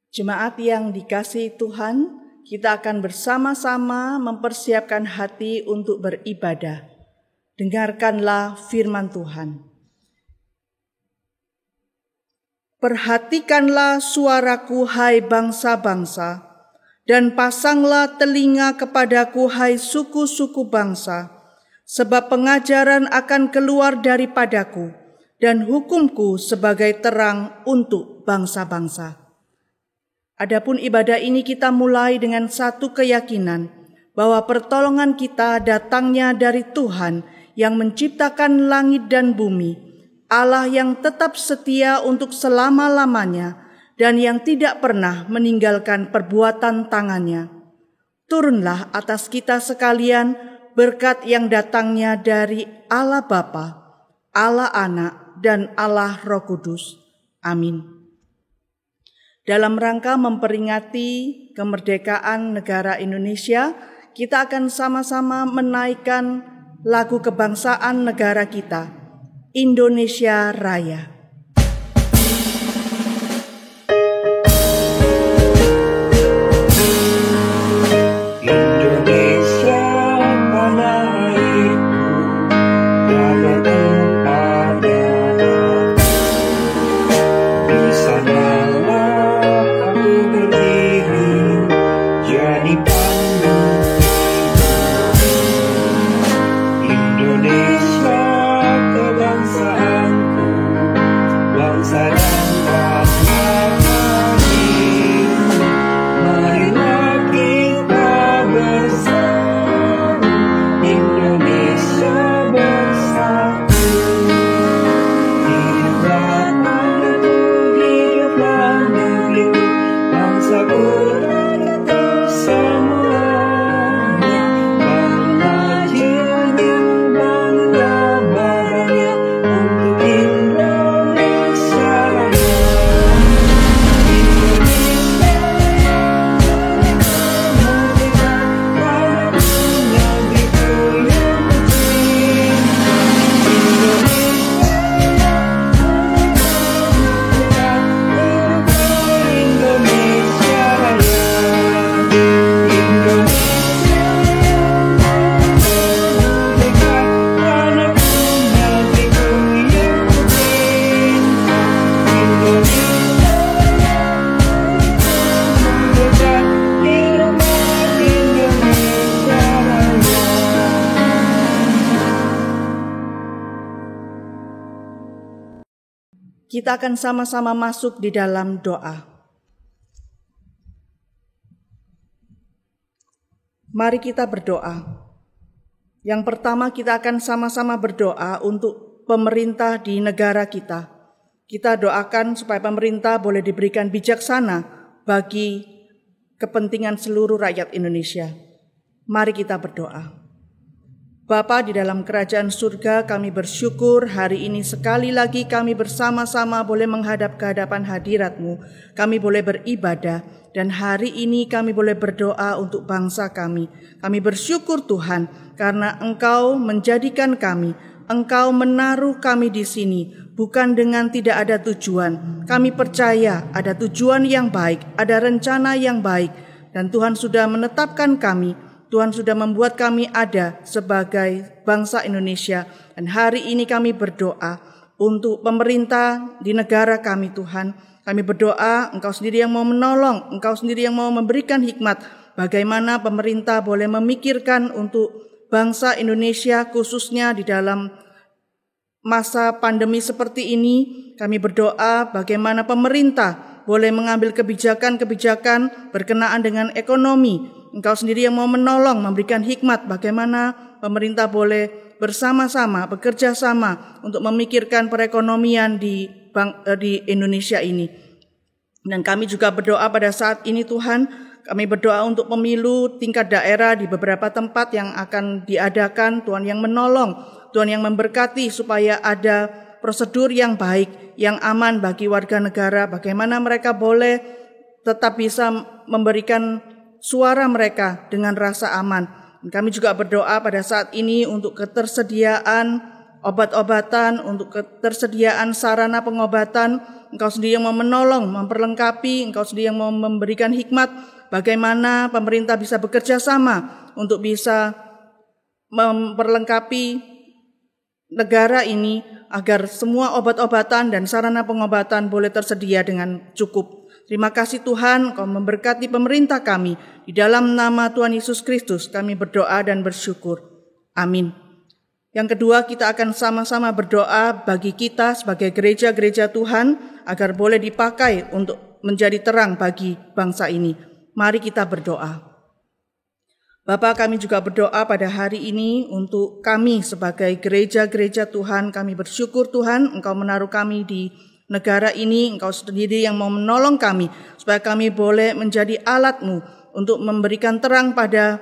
Jemaat yang dikasihi Tuhan, kita akan bersama-sama mempersiapkan hati untuk beribadah. Dengarkanlah firman Tuhan. Perhatikanlah suaraku, hai bangsa-bangsa, dan pasanglah telinga kepadaku, hai suku-suku bangsa, sebab pengajaran akan keluar daripadaku, dan hukumku sebagai terang untuk bangsa-bangsa. Adapun ibadah ini kita mulai dengan satu keyakinan bahwa pertolongan kita datangnya dari Tuhan yang menciptakan langit dan bumi, Allah yang tetap setia untuk selama-lamanya dan yang tidak pernah meninggalkan perbuatan tangannya. Turunlah atas kita sekalian berkat yang datangnya dari Allah Bapa, Allah Anak, dan Allah Roh Kudus. Amin. Dalam rangka memperingati kemerdekaan negara Indonesia, kita akan sama-sama menaikkan lagu kebangsaan negara kita, Indonesia Raya. Kita akan sama-sama masuk di dalam doa. Mari kita berdoa. Yang pertama kita akan sama-sama berdoa untuk pemerintah di negara kita. Kita doakan supaya pemerintah boleh diberikan bijaksana bagi kepentingan seluruh rakyat Indonesia. Mari kita berdoa. Bapa di dalam kerajaan surga, kami bersyukur hari ini sekali lagi kami bersama-sama boleh menghadap ke hadapan hadirat-Mu. Kami boleh beribadah dan hari ini kami boleh berdoa untuk bangsa kami. Kami bersyukur Tuhan karena Engkau menjadikan kami, Engkau menaruh kami di sini bukan dengan tidak ada tujuan. Kami percaya ada tujuan yang baik, ada rencana yang baik, dan Tuhan sudah menetapkan kami. Tuhan sudah membuat kami ada sebagai bangsa Indonesia. Dan hari ini kami berdoa untuk pemerintah di negara kami Tuhan. Kami berdoa Engkau sendiri yang mau menolong, Engkau sendiri yang mau memberikan hikmat. Bagaimana pemerintah boleh memikirkan untuk bangsa Indonesia khususnya di dalam masa pandemi seperti ini. Kami berdoa bagaimana pemerintah boleh mengambil kebijakan-kebijakan berkenaan dengan ekonomi. Engkau sendiri yang mau menolong, memberikan hikmat bagaimana pemerintah boleh bersama-sama, bekerja sama untuk memikirkan perekonomian di Indonesia ini. Dan kami juga berdoa pada saat ini Tuhan, kami berdoa untuk pemilu tingkat daerah di beberapa tempat yang akan diadakan. Tuhan yang menolong, Tuhan yang memberkati supaya ada prosedur yang baik, yang aman bagi warga negara. Bagaimana mereka boleh tetap bisa memberikan suara mereka dengan rasa aman. Dan kami juga berdoa pada saat ini untuk ketersediaan obat-obatan, untuk ketersediaan sarana pengobatan Engkau sendiri yang mau menolong, memperlengkapi, Engkau sendiri yang mau memberikan hikmat bagaimana pemerintah bisa bekerja sama untuk bisa memperlengkapi negara ini agar semua obat-obatan dan sarana pengobatan boleh tersedia dengan cukup. Terima kasih Tuhan, Engkau memberkati pemerintah kami. Di dalam nama Tuhan Yesus Kristus kami berdoa dan bersyukur. Amin. Yang kedua, kita akan sama-sama berdoa bagi kita sebagai gereja-gereja Tuhan agar boleh dipakai untuk menjadi terang bagi bangsa ini. Mari kita berdoa. Bapa, kami juga berdoa pada hari ini untuk kami sebagai gereja-gereja Tuhan. Kami bersyukur Tuhan, Engkau menaruh kami di negara ini, Engkau sendiri yang mau menolong kami, supaya kami boleh menjadi alat-Mu untuk memberikan terang pada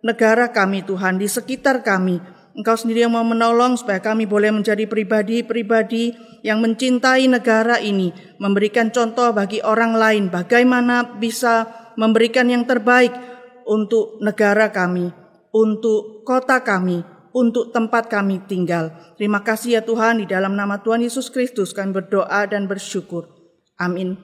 negara kami Tuhan, di sekitar kami. Engkau sendiri yang mau menolong supaya kami boleh menjadi pribadi-pribadi yang mencintai negara ini, memberikan contoh bagi orang lain, bagaimana bisa memberikan yang terbaik untuk negara kami, untuk kota kami, untuk tempat kami tinggal. Terima kasih ya Tuhan, di dalam nama Tuhan Yesus Kristus kami berdoa dan bersyukur. Amin.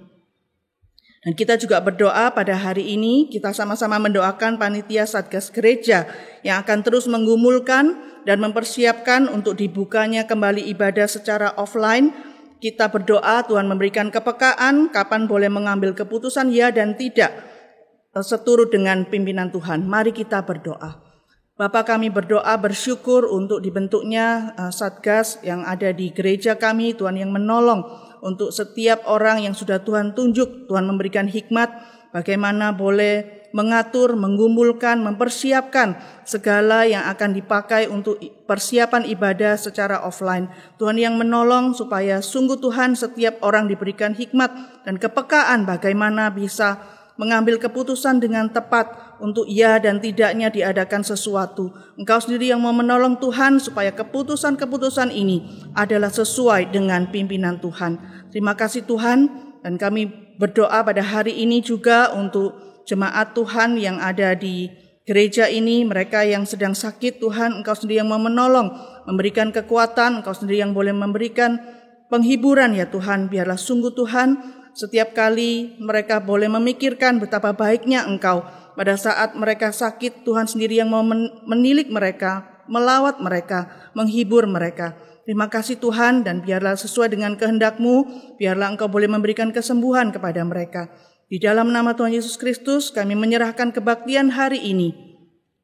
Dan kita juga berdoa pada hari ini, kita sama-sama mendoakan panitia Satgas Gereja yang akan terus menggumulkan dan mempersiapkan untuk dibukanya kembali ibadah secara offline. Kita berdoa Tuhan memberikan kepekaan, kapan boleh mengambil keputusan ya dan tidak, seturut dengan pimpinan Tuhan. Mari kita berdoa. Bapa, kami berdoa bersyukur untuk dibentuknya Satgas yang ada di gereja kami, Tuhan yang menolong untuk setiap orang yang sudah Tuhan tunjuk. Tuhan memberikan hikmat bagaimana boleh mengatur, menggumulkan, mempersiapkan segala yang akan dipakai untuk persiapan ibadah secara offline. Tuhan yang menolong supaya sungguh Tuhan setiap orang diberikan hikmat dan kepekaan bagaimana bisa mengambil keputusan dengan tepat untuk ya dan tidaknya diadakan sesuatu. Engkau sendiri yang mau menolong Tuhan supaya keputusan-keputusan ini adalah sesuai dengan pimpinan Tuhan. Terima kasih Tuhan, dan kami berdoa pada hari ini juga untuk jemaat Tuhan yang ada di gereja ini, mereka yang sedang sakit Tuhan, Engkau sendiri yang mau menolong, memberikan kekuatan, Engkau sendiri yang boleh memberikan penghiburan ya Tuhan. Biarlah sungguh Tuhan, setiap kali mereka boleh memikirkan betapa baiknya Engkau pada saat mereka sakit, Tuhan sendiri yang mau menilik mereka, melawat mereka, menghibur mereka. Terima kasih Tuhan, dan biarlah sesuai dengan kehendak-Mu, biarlah Engkau boleh memberikan kesembuhan kepada mereka. Di dalam nama Tuhan Yesus Kristus kami menyerahkan kebaktian hari ini.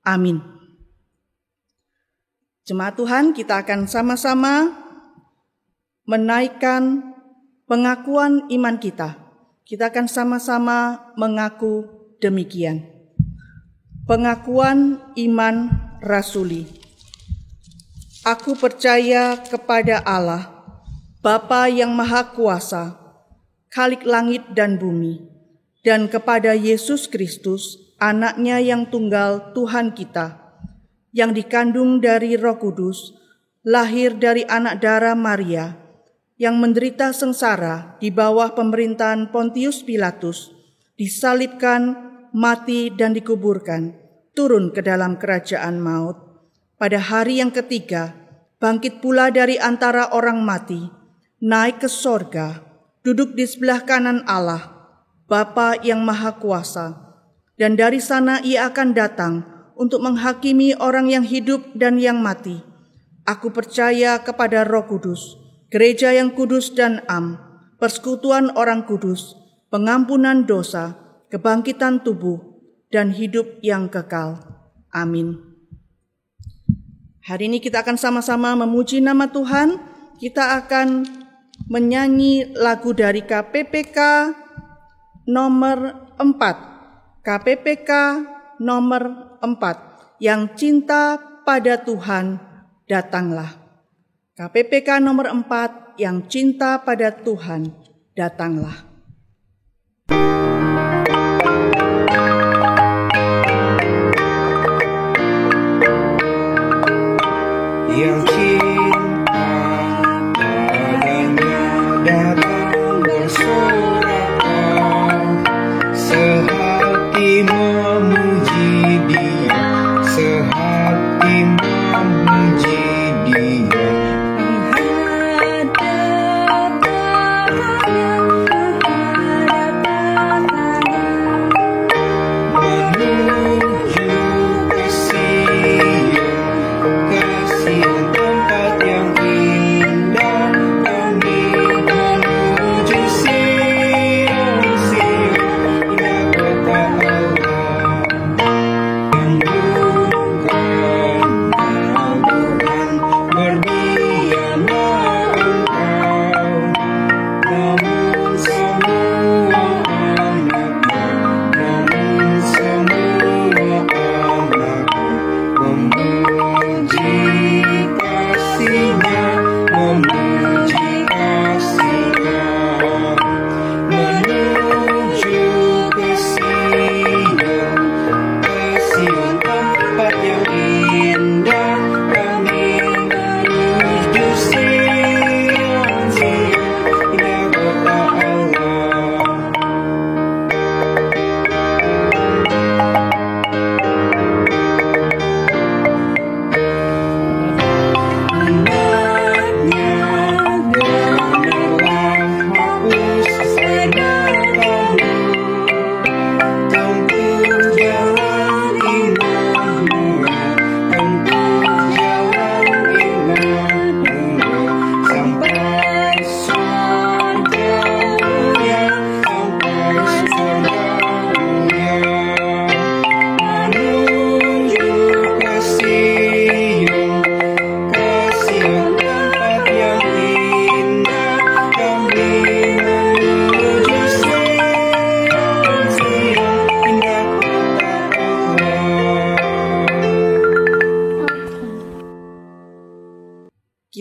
Amin. Jemaat Tuhan, kita akan sama-sama menaikkan pengakuan iman kita. Kita akan sama-sama mengaku demikian. Pengakuan iman rasuli. Aku percaya kepada Allah, Bapa yang Maha Kuasa, Khalik langit dan bumi, dan kepada Yesus Kristus, Anak-Nya yang tunggal Tuhan kita, yang dikandung dari Roh Kudus, lahir dari anak darah Maria, yang menderita sengsara di bawah pemerintahan Pontius Pilatus, disalibkan, mati dan dikuburkan, turun ke dalam kerajaan maut. Pada hari yang ketiga, bangkit pula dari antara orang mati, naik ke sorga, duduk di sebelah kanan Allah, Bapa yang Maha Kuasa, dan dari sana ia akan datang untuk menghakimi orang yang hidup dan yang mati. Aku percaya kepada Roh Kudus, gereja yang kudus dan am, persekutuan orang kudus, pengampunan dosa, kebangkitan tubuh, dan hidup yang kekal. Amin. Hari ini kita akan sama-sama memuji nama Tuhan. Kita akan menyanyi lagu dari KPPK nomor 4. KPPK nomor 4. Yang cinta pada Tuhan, datanglah. KPPK nomor 4, yang cinta pada Tuhan, datanglah. Yang cinta padanya datang bersorak, sehati memuji Dia, sehati memuji Dia. Lihat datang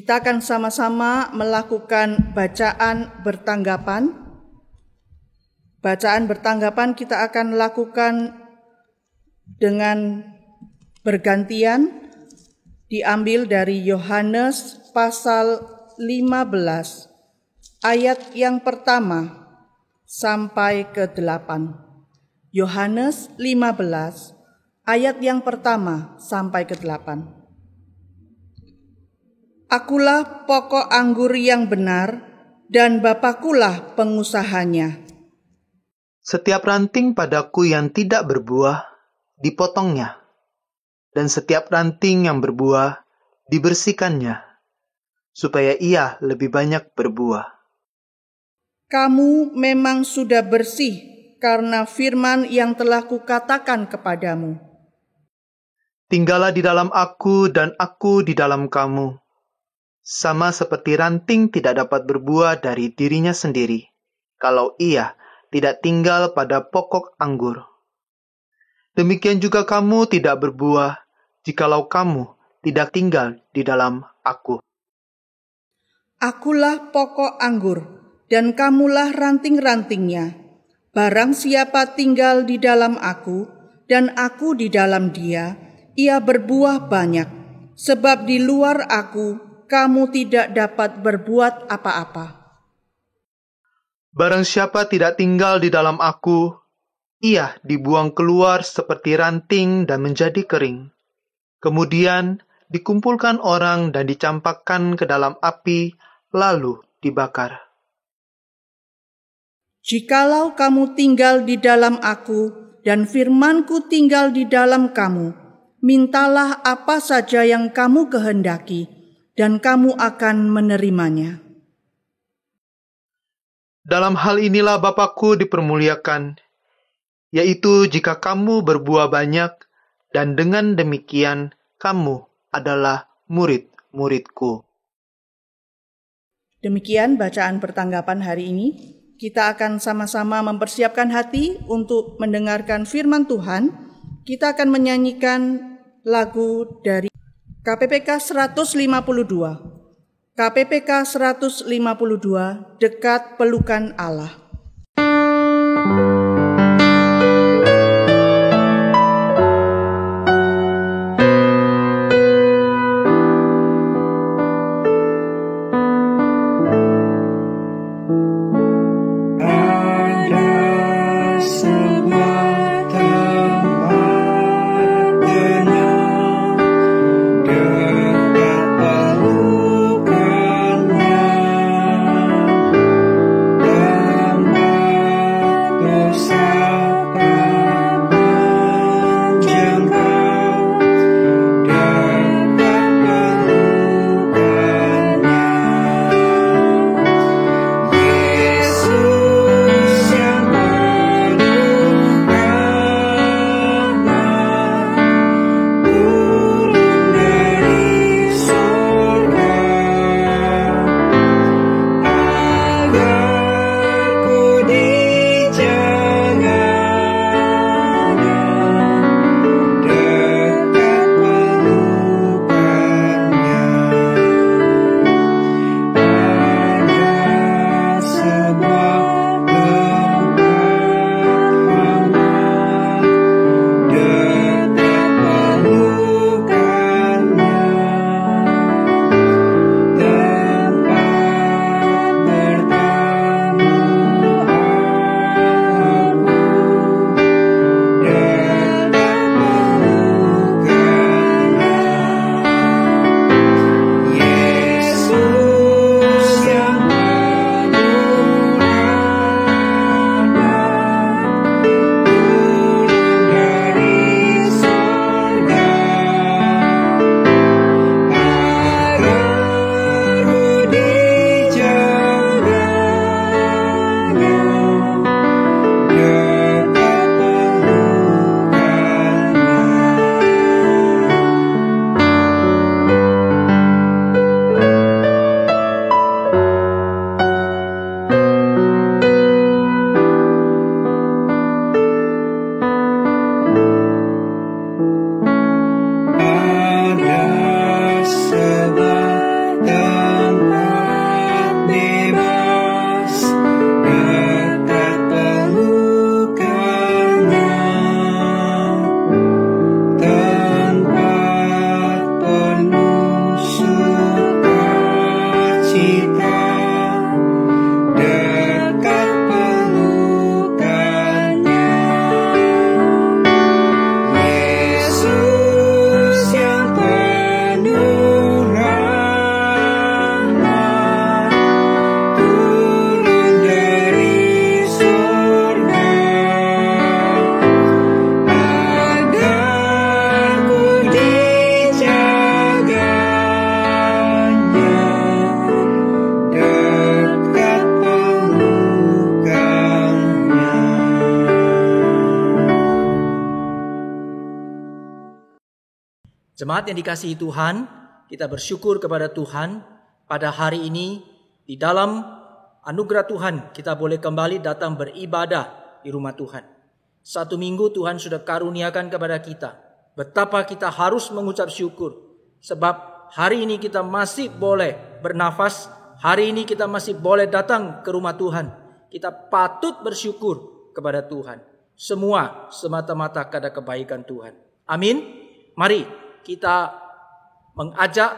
Kita akan sama-sama melakukan bacaan bertanggapan. Bacaan bertanggapan kita akan lakukan dengan bergantian, diambil dari Yohanes pasal 15, ayat yang pertama sampai ke-8. Yohanes 15, ayat yang pertama sampai ke-8. Akulah pokok anggur yang benar, dan Bapakulah pengusahanya. Setiap ranting padaku yang tidak berbuah, dipotongnya. Dan setiap ranting yang berbuah, dibersihkannya, supaya ia lebih banyak berbuah. Kamu memang sudah bersih karena firman yang telah kukatakan kepadamu. Tinggallah di dalam aku dan aku di dalam kamu. Sama seperti ranting tidak dapat berbuah dari dirinya sendiri, kalau ia tidak tinggal pada pokok anggur. Demikian juga kamu tidak berbuah, jikalau kamu tidak tinggal di dalam aku. Akulah pokok anggur, dan kamulah ranting-rantingnya. Barang siapa tinggal di dalam aku, dan aku di dalam dia, ia berbuah banyak, sebab di luar aku, kamu tidak dapat berbuat apa-apa. Barang siapa tidak tinggal di dalam aku, ia dibuang keluar seperti ranting dan menjadi kering. Kemudian dikumpulkan orang dan dicampakkan ke dalam api, lalu dibakar. Jikalau kamu tinggal di dalam aku, dan firman-Ku tinggal di dalam kamu, mintalah apa saja yang kamu kehendaki, dan kamu akan menerimanya. Dalam hal inilah Bapakku dipermuliakan, yaitu jika kamu berbuah banyak, dan dengan demikian kamu adalah murid-muridku. Demikian bacaan pertanggapan hari ini. Kita akan sama-sama mempersiapkan hati untuk mendengarkan firman Tuhan. Kita akan menyanyikan lagu dari KPPK 152. KPPK 152, Dekat Pelukan Allah. Jemaat yang dikasihi Tuhan, kita bersyukur kepada Tuhan pada hari ini di dalam anugerah Tuhan kita boleh kembali datang beribadah di rumah Tuhan. 1 minggu Tuhan sudah karuniakan kepada kita. Betapa kita harus mengucap syukur. Sebab hari ini kita masih boleh bernafas. Hari ini kita masih boleh datang ke rumah Tuhan. Kita patut bersyukur kepada Tuhan. Semua semata-mata karena kebaikan Tuhan. Amin. Mari kita mengajak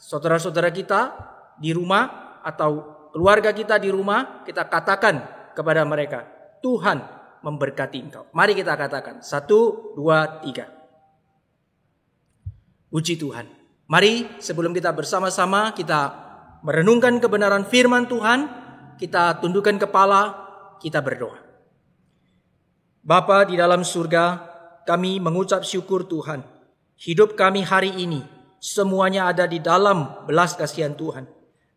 saudara-saudara kita di rumah atau keluarga kita di rumah. Kita katakan kepada mereka, Tuhan memberkati engkau. Mari kita katakan. 1, 2, 3. Puji Tuhan. Mari sebelum kita bersama-sama kita merenungkan kebenaran firman Tuhan, kita tundukkan kepala, kita berdoa. Bapa di dalam surga, kami mengucap syukur Tuhan. Hidup kami hari ini semuanya ada di dalam belas kasihan Tuhan.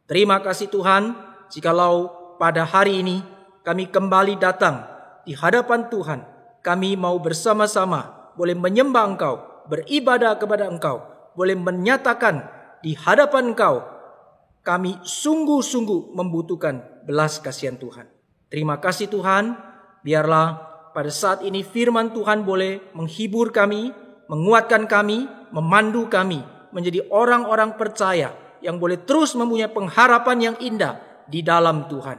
Terima kasih Tuhan, jikalau pada hari ini kami kembali datang di hadapan Tuhan. Kami mau bersama-sama boleh menyembah Engkau, beribadah kepada Engkau, boleh menyatakan di hadapan Engkau, kami sungguh-sungguh membutuhkan belas kasihan Tuhan. Terima kasih Tuhan, biarlah pada saat ini firman Tuhan boleh menghibur kami, menguatkan kami, memandu kami menjadi orang-orang percaya yang boleh terus mempunyai pengharapan yang indah di dalam Tuhan.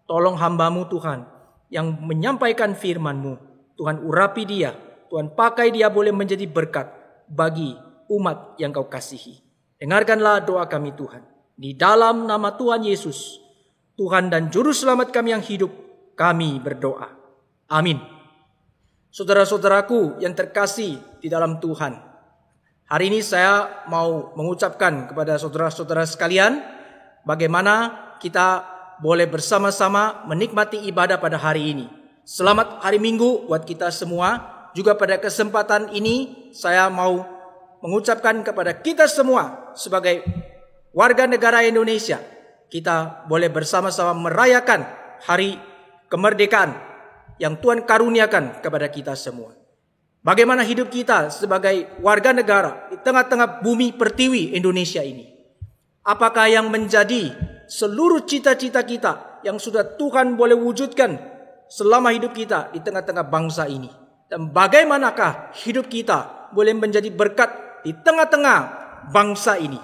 Tolong hamba-Mu Tuhan yang menyampaikan firman-Mu. Tuhan urapi dia, Tuhan pakai dia boleh menjadi berkat bagi umat yang Kau kasihi. Dengarkanlah doa kami Tuhan. Di dalam nama Tuhan Yesus, Tuhan dan Juru Selamat kami yang hidup, kami berdoa. Amin. Saudara-saudaraku yang terkasih di dalam Tuhan, hari ini saya mau mengucapkan kepada saudara-saudara sekalian, bagaimana kita boleh bersama-sama menikmati ibadah pada hari ini. Selamat hari Minggu buat kita semua. Juga pada kesempatan ini saya mau mengucapkan kepada kita semua sebagai warga negara Indonesia, kita boleh bersama-sama merayakan hari kemerdekaan yang Tuhan karuniakan kepada kita semua. Bagaimana hidup kita sebagai warga negara di tengah-tengah bumi pertiwi Indonesia ini? Apakah yang menjadi seluruh cita-cita kita yang sudah Tuhan boleh wujudkan selama hidup kita di tengah-tengah bangsa ini? Dan bagaimanakah hidup kita boleh menjadi berkat di tengah-tengah bangsa ini?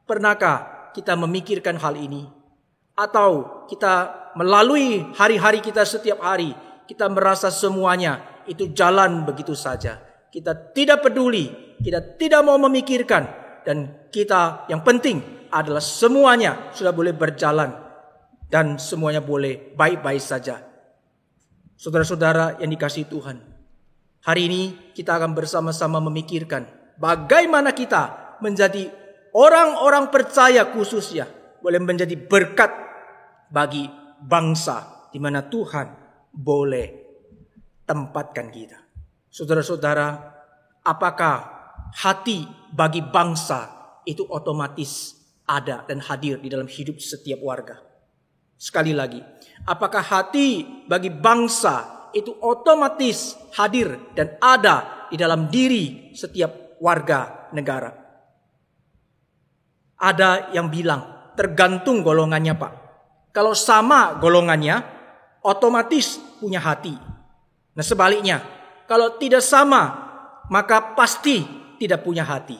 Pernahkah kita memikirkan hal ini? Atau kita melalui hari-hari kita setiap hari, kita merasa semuanya itu jalan begitu saja. Kita tidak peduli, kita tidak mau memikirkan, dan kita yang penting adalah semuanya sudah boleh berjalan dan semuanya boleh baik-baik saja. Saudara-saudara yang dikasihi Tuhan, hari ini kita akan bersama-sama memikirkan bagaimana kita menjadi orang-orang percaya khususnya boleh menjadi berkat bagi bangsa di mana Tuhan boleh tempatkan kita. Saudara-saudara, apakah hati bagi bangsa itu otomatis ada dan hadir di dalam hidup setiap warga? Sekali lagi, apakah hati bagi bangsa itu otomatis hadir dan ada di dalam diri setiap warga negara? Ada yang bilang tergantung golongannya Pak. Kalau sama golongannya otomatis punya hati. Nah sebaliknya, kalau tidak sama maka pasti tidak punya hati.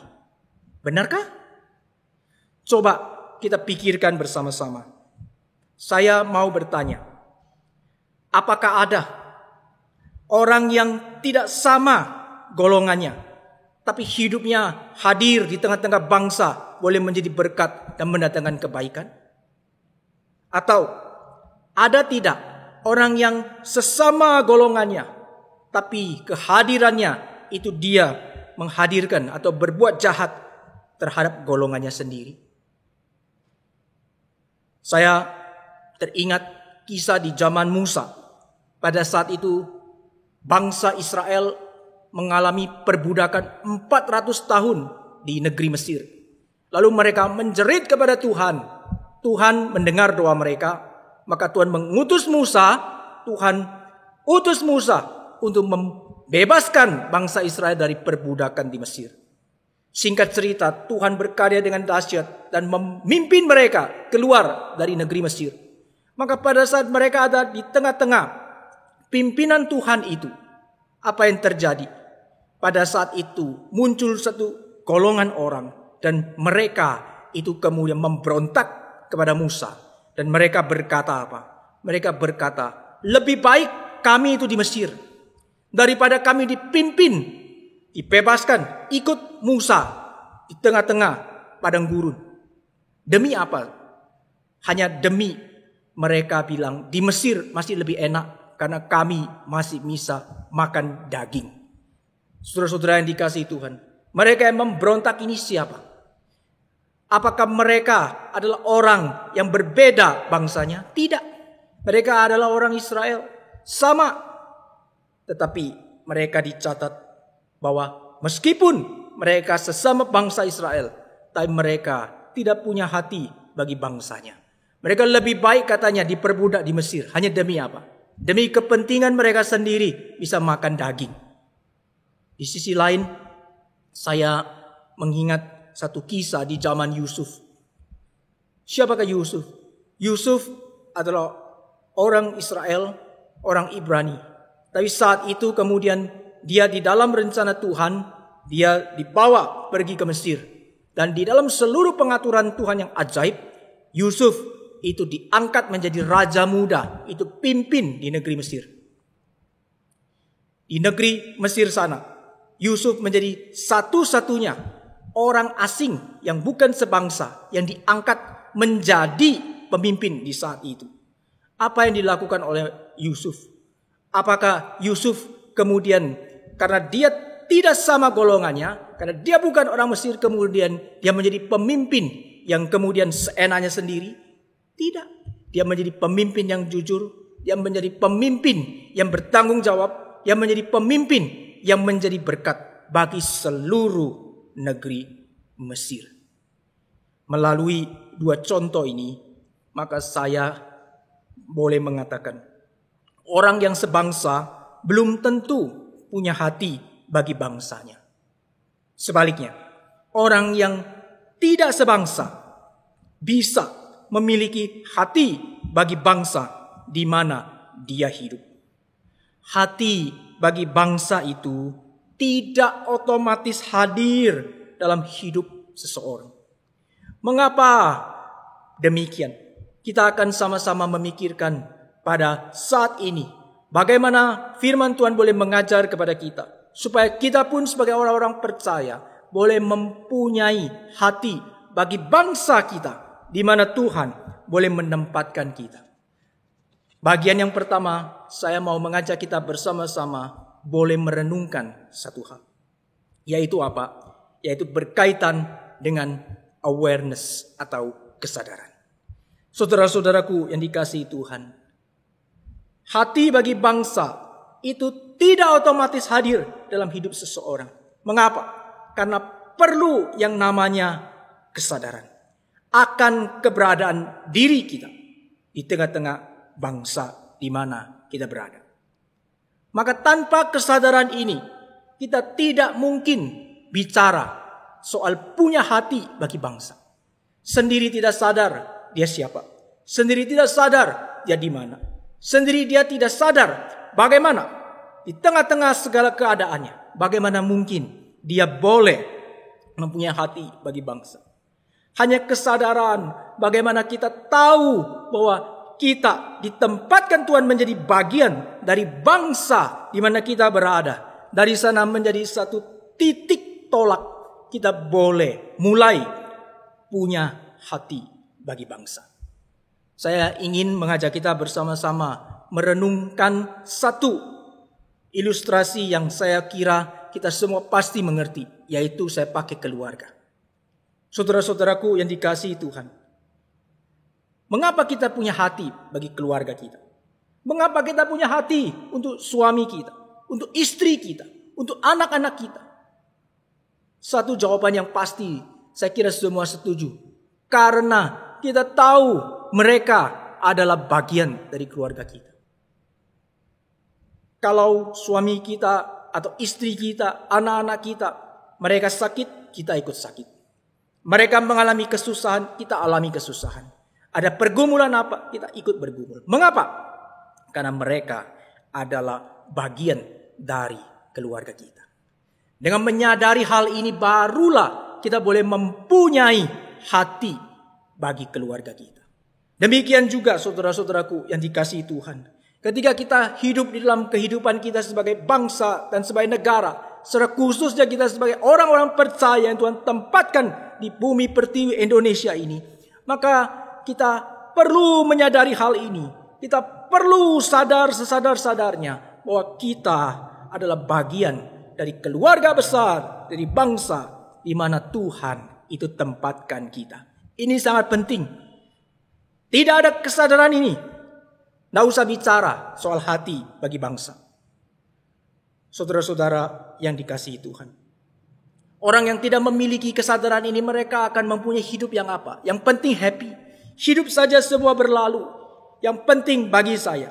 Benarkah? Coba kita pikirkan bersama-sama. Saya mau bertanya, apakah ada orang yang tidak sama golongannya, tapi hidupnya hadir di tengah-tengah bangsa, boleh menjadi berkat dan mendatangkan kebaikan? Atau ada tidak orang yang sesama golongannya, tapi kehadirannya itu dia menghadirkan atau berbuat jahat terhadap golongannya sendiri? Saya teringat kisah di zaman Musa. Pada saat itu bangsa Israel mengalami perbudakan 400 tahun di negeri Mesir. Lalu mereka menjerit kepada Tuhan. Tuhan mendengar doa mereka. Maka Tuhan mengutus Musa. Tuhan utus Musa untuk membebaskan bangsa Israel dari perbudakan di Mesir. Singkat cerita, Tuhan berkarya dengan dahsyat dan memimpin mereka keluar dari negeri Mesir. Maka pada saat mereka ada di tengah-tengah pimpinan Tuhan itu, apa yang terjadi? Pada saat itu muncul satu golongan orang dan mereka itu kemudian memberontak kepada Musa. Dan mereka berkata apa? Mereka berkata, lebih baik kami itu di Mesir daripada kami dipimpin, dibebaskan, ikut Musa di tengah-tengah padang gurun. Demi apa? Hanya demi mereka bilang di Mesir masih lebih enak karena kami masih bisa makan daging. Saudara-saudara yang dikasihi Tuhan, mereka yang memberontak ini siapa? Apakah mereka adalah orang yang berbeda bangsanya? Tidak. Mereka adalah orang Israel. Sama. Tetapi mereka dicatat bahwa meskipun mereka sesama bangsa Israel, tapi mereka tidak punya hati bagi bangsanya. Mereka lebih baik katanya diperbudak di Mesir. Hanya demi apa? Demi kepentingan mereka sendiri bisa makan daging. Di sisi lain, saya mengingat satu kisah di zaman Yusuf. Siapakah Yusuf? Yusuf adalah orang Israel, orang Ibrani. Tapi saat itu kemudian dia di dalam rencana Tuhan, dia dibawa pergi ke Mesir. Dan di dalam seluruh pengaturan Tuhan yang ajaib, Yusuf itu diangkat menjadi raja muda, itu pimpin di negeri Mesir. Di negeri Mesir sana, Yusuf menjadi satu-satunya orang asing yang bukan sebangsa yang diangkat menjadi pemimpin di saat itu. Apa yang dilakukan oleh Yusuf? Apakah Yusuf kemudian karena dia tidak sama golongannya, karena dia bukan orang Mesir, kemudian dia menjadi pemimpin yang kemudian seenaknya sendiri? Tidak. Dia menjadi pemimpin yang jujur, dia menjadi pemimpin yang bertanggung jawab, dia menjadi pemimpin yang menjadi berkat bagi seluruh negeri Mesir. Melalui dua contoh ini, maka saya boleh mengatakan, orang yang sebangsa belum tentu punya hati bagi bangsanya. Sebaliknya, orang yang tidak sebangsa bisa memiliki hati bagi bangsa di mana dia hidup. Hati bagi bangsa itu tidak otomatis hadir dalam hidup seseorang. Mengapa demikian? Kita akan sama-sama memikirkan pada saat ini bagaimana firman Tuhan boleh mengajar kepada kita, supaya kita pun sebagai orang-orang percaya boleh mempunyai hati bagi bangsa kita, di mana Tuhan boleh menempatkan kita. Bagian yang pertama, saya mau mengajak kita bersama-sama boleh merenungkan satu hal. Yaitu apa? Yaitu berkaitan dengan awareness atau kesadaran. Saudara-saudaraku yang dikasihi Tuhan, hati bagi bangsa itu tidak otomatis hadir dalam hidup seseorang. Mengapa? Karena perlu yang namanya kesadaran akan keberadaan diri kita di tengah-tengah bangsa di mana kita berada. Maka tanpa kesadaran ini, kita tidak mungkin bicara soal punya hati bagi bangsa. Sendiri tidak sadar dia siapa. Sendiri tidak sadar dia di mana. Sendiri dia tidak sadar bagaimana di tengah-tengah segala keadaannya, bagaimana mungkin dia boleh mempunyai hati bagi bangsa. Hanya kesadaran bagaimana kita tahu bahwa kita ditempatkan Tuhan menjadi bagian dari bangsa di mana kita berada. Dari sana menjadi satu titik tolak kita boleh mulai punya hati bagi bangsa. Saya ingin mengajak kita bersama-sama merenungkan satu ilustrasi yang saya kira kita semua pasti mengerti, yaitu saya pakai keluarga. Saudara-saudaraku yang dikasihi Tuhan, mengapa kita punya hati bagi keluarga kita? Mengapa kita punya hati untuk suami kita, untuk istri kita, untuk anak-anak kita? Satu jawaban yang pasti, saya kira semua setuju. Karena kita tahu mereka adalah bagian dari keluarga kita. Kalau suami kita atau istri kita, anak-anak kita, mereka sakit, kita ikut sakit. Mereka mengalami kesusahan, kita alami kesusahan. Ada pergumulan apa, kita ikut bergumul. Mengapa? Karena mereka adalah bagian dari keluarga kita. Dengan menyadari hal ini barulah kita boleh mempunyai hati bagi keluarga kita. Demikian juga saudara-saudaraku yang dikasihi Tuhan. Ketika kita hidup di dalam kehidupan kita sebagai bangsa dan sebagai negara, secara khususnya kita sebagai orang-orang percaya yang Tuhan tempatkan di bumi pertiwi Indonesia ini, maka kita perlu menyadari hal ini. Kita perlu sadar sesadar-sadarnya bahwa kita adalah bagian dari keluarga besar, dari bangsa di mana Tuhan itu tempatkan kita. Ini sangat penting. Tidak ada kesadaran ini, tidak usah bicara soal hati bagi bangsa. Saudara-saudara yang dikasihi Tuhan, orang yang tidak memiliki kesadaran ini, mereka akan mempunyai hidup yang apa? Yang penting happy. Hidup saja semua berlalu. Yang penting bagi saya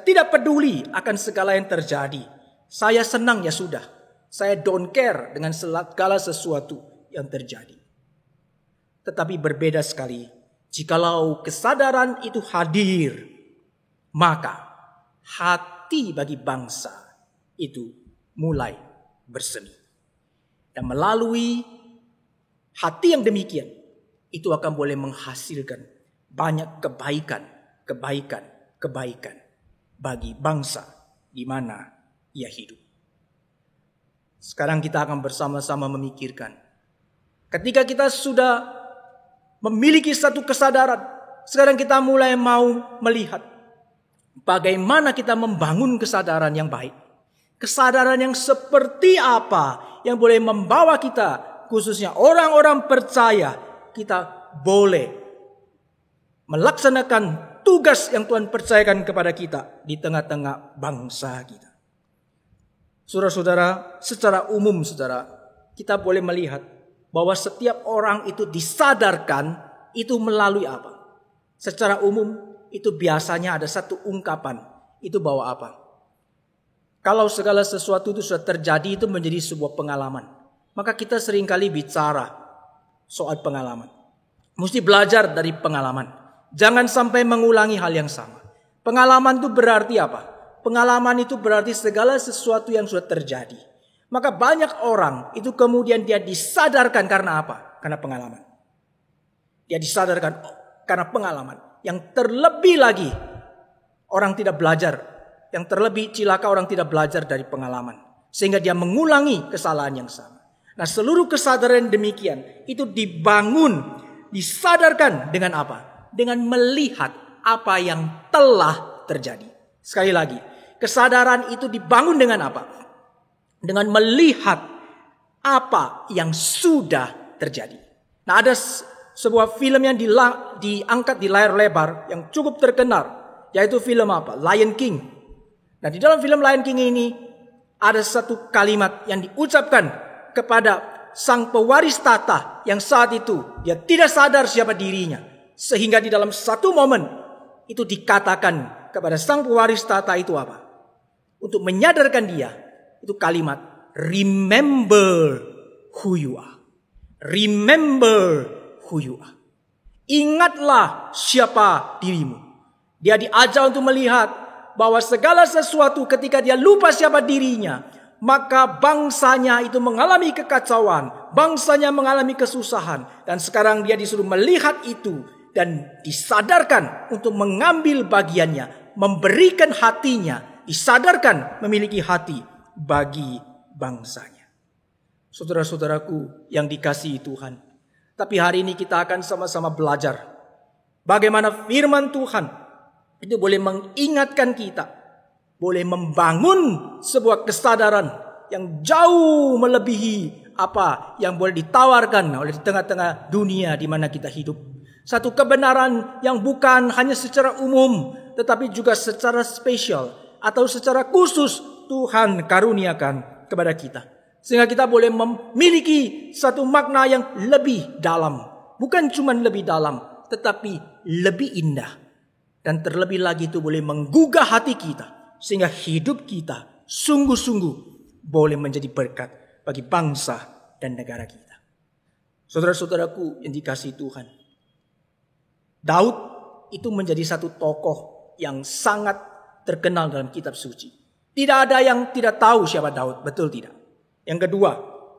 tidak peduli akan segala yang terjadi. Saya senang ya sudah. Saya don't care dengan segala sesuatu yang terjadi. Tetapi berbeda sekali jikalau kesadaran itu hadir, maka hati bagi bangsa itu mulai bersemi. Dan melalui hati yang demikian, itu akan boleh menghasilkan banyak kebaikan bagi bangsa di mana ia hidup. Sekarang kita akan bersama-sama memikirkan. Ketika kita sudah memiliki satu kesadaran, sekarang kita mulai mau melihat bagaimana kita membangun kesadaran yang baik. Kesadaran yang seperti apa yang boleh membawa kita, khususnya orang-orang percaya, kita boleh melaksanakan tugas yang Tuhan percayakan kepada kita di tengah-tengah bangsa kita. Saudara-saudara, secara umum kita boleh melihat bahwa setiap orang itu disadarkan itu melalui apa? Secara umum itu biasanya ada satu ungkapan, itu bahwa apa? Kalau segala sesuatu itu sudah terjadi, itu menjadi sebuah pengalaman. Maka kita seringkali bicara soal pengalaman. Mesti belajar dari pengalaman. Jangan sampai mengulangi hal yang sama. Pengalaman itu berarti apa? Pengalaman itu berarti segala sesuatu yang sudah terjadi. Maka banyak orang itu kemudian dia disadarkan karena apa? Karena pengalaman. Dia disadarkan karena pengalaman. Yang terlebih lagi, orang tidak belajar. Yang terlebih cilaka orang tidak belajar dari pengalaman. Sehingga dia mengulangi kesalahan yang sama. Nah, seluruh kesadaran demikian itu dibangun, disadarkan dengan apa? Dengan melihat apa yang telah terjadi. Sekali lagi, kesadaran itu dibangun dengan apa? Dengan melihat apa yang sudah terjadi. Nah, ada sebuah film yang diangkat di layar lebar yang cukup terkenal, yaitu film apa? Lion King. Nah, di dalam film Lion King ini ada satu kalimat yang diucapkan kepada sang pewaris tahta yang saat itu dia tidak sadar siapa dirinya. Sehingga di dalam satu momen itu dikatakan kepada sang pewaris tahta itu apa? Untuk menyadarkan dia, itu kalimat remember who you are. Remember who you are. Ingatlah siapa dirimu. Dia diajar untuk melihat bahwa segala sesuatu ketika dia lupa siapa dirinya, maka bangsanya itu mengalami kekacauan, bangsanya mengalami kesusahan. Dan sekarang dia disuruh melihat itu dan disadarkan untuk mengambil bagiannya, memberikan hatinya, disadarkan memiliki hati bagi bangsanya. Saudara-saudaraku yang dikasihi Tuhan, tapi hari ini kita akan sama-sama belajar bagaimana firman Tuhan itu boleh mengingatkan kita, boleh membangun sebuah kesadaran yang jauh melebihi apa yang boleh ditawarkan oleh di tengah-tengah dunia di mana kita hidup. Satu kebenaran yang bukan hanya secara umum, tetapi juga secara spesial atau secara khusus Tuhan karuniakan kepada kita. Sehingga kita boleh memiliki satu makna yang lebih dalam. Bukan cuma lebih dalam, tetapi lebih indah. Dan terlebih lagi itu boleh menggugah hati kita. Sehingga hidup kita sungguh-sungguh boleh menjadi berkat bagi bangsa dan negara kita. Saudara-saudaraku yang dikasihi Tuhan, Daud itu menjadi satu tokoh yang sangat terkenal dalam kitab suci. Tidak ada yang tidak tahu siapa Daud, betul tidak? Yang kedua,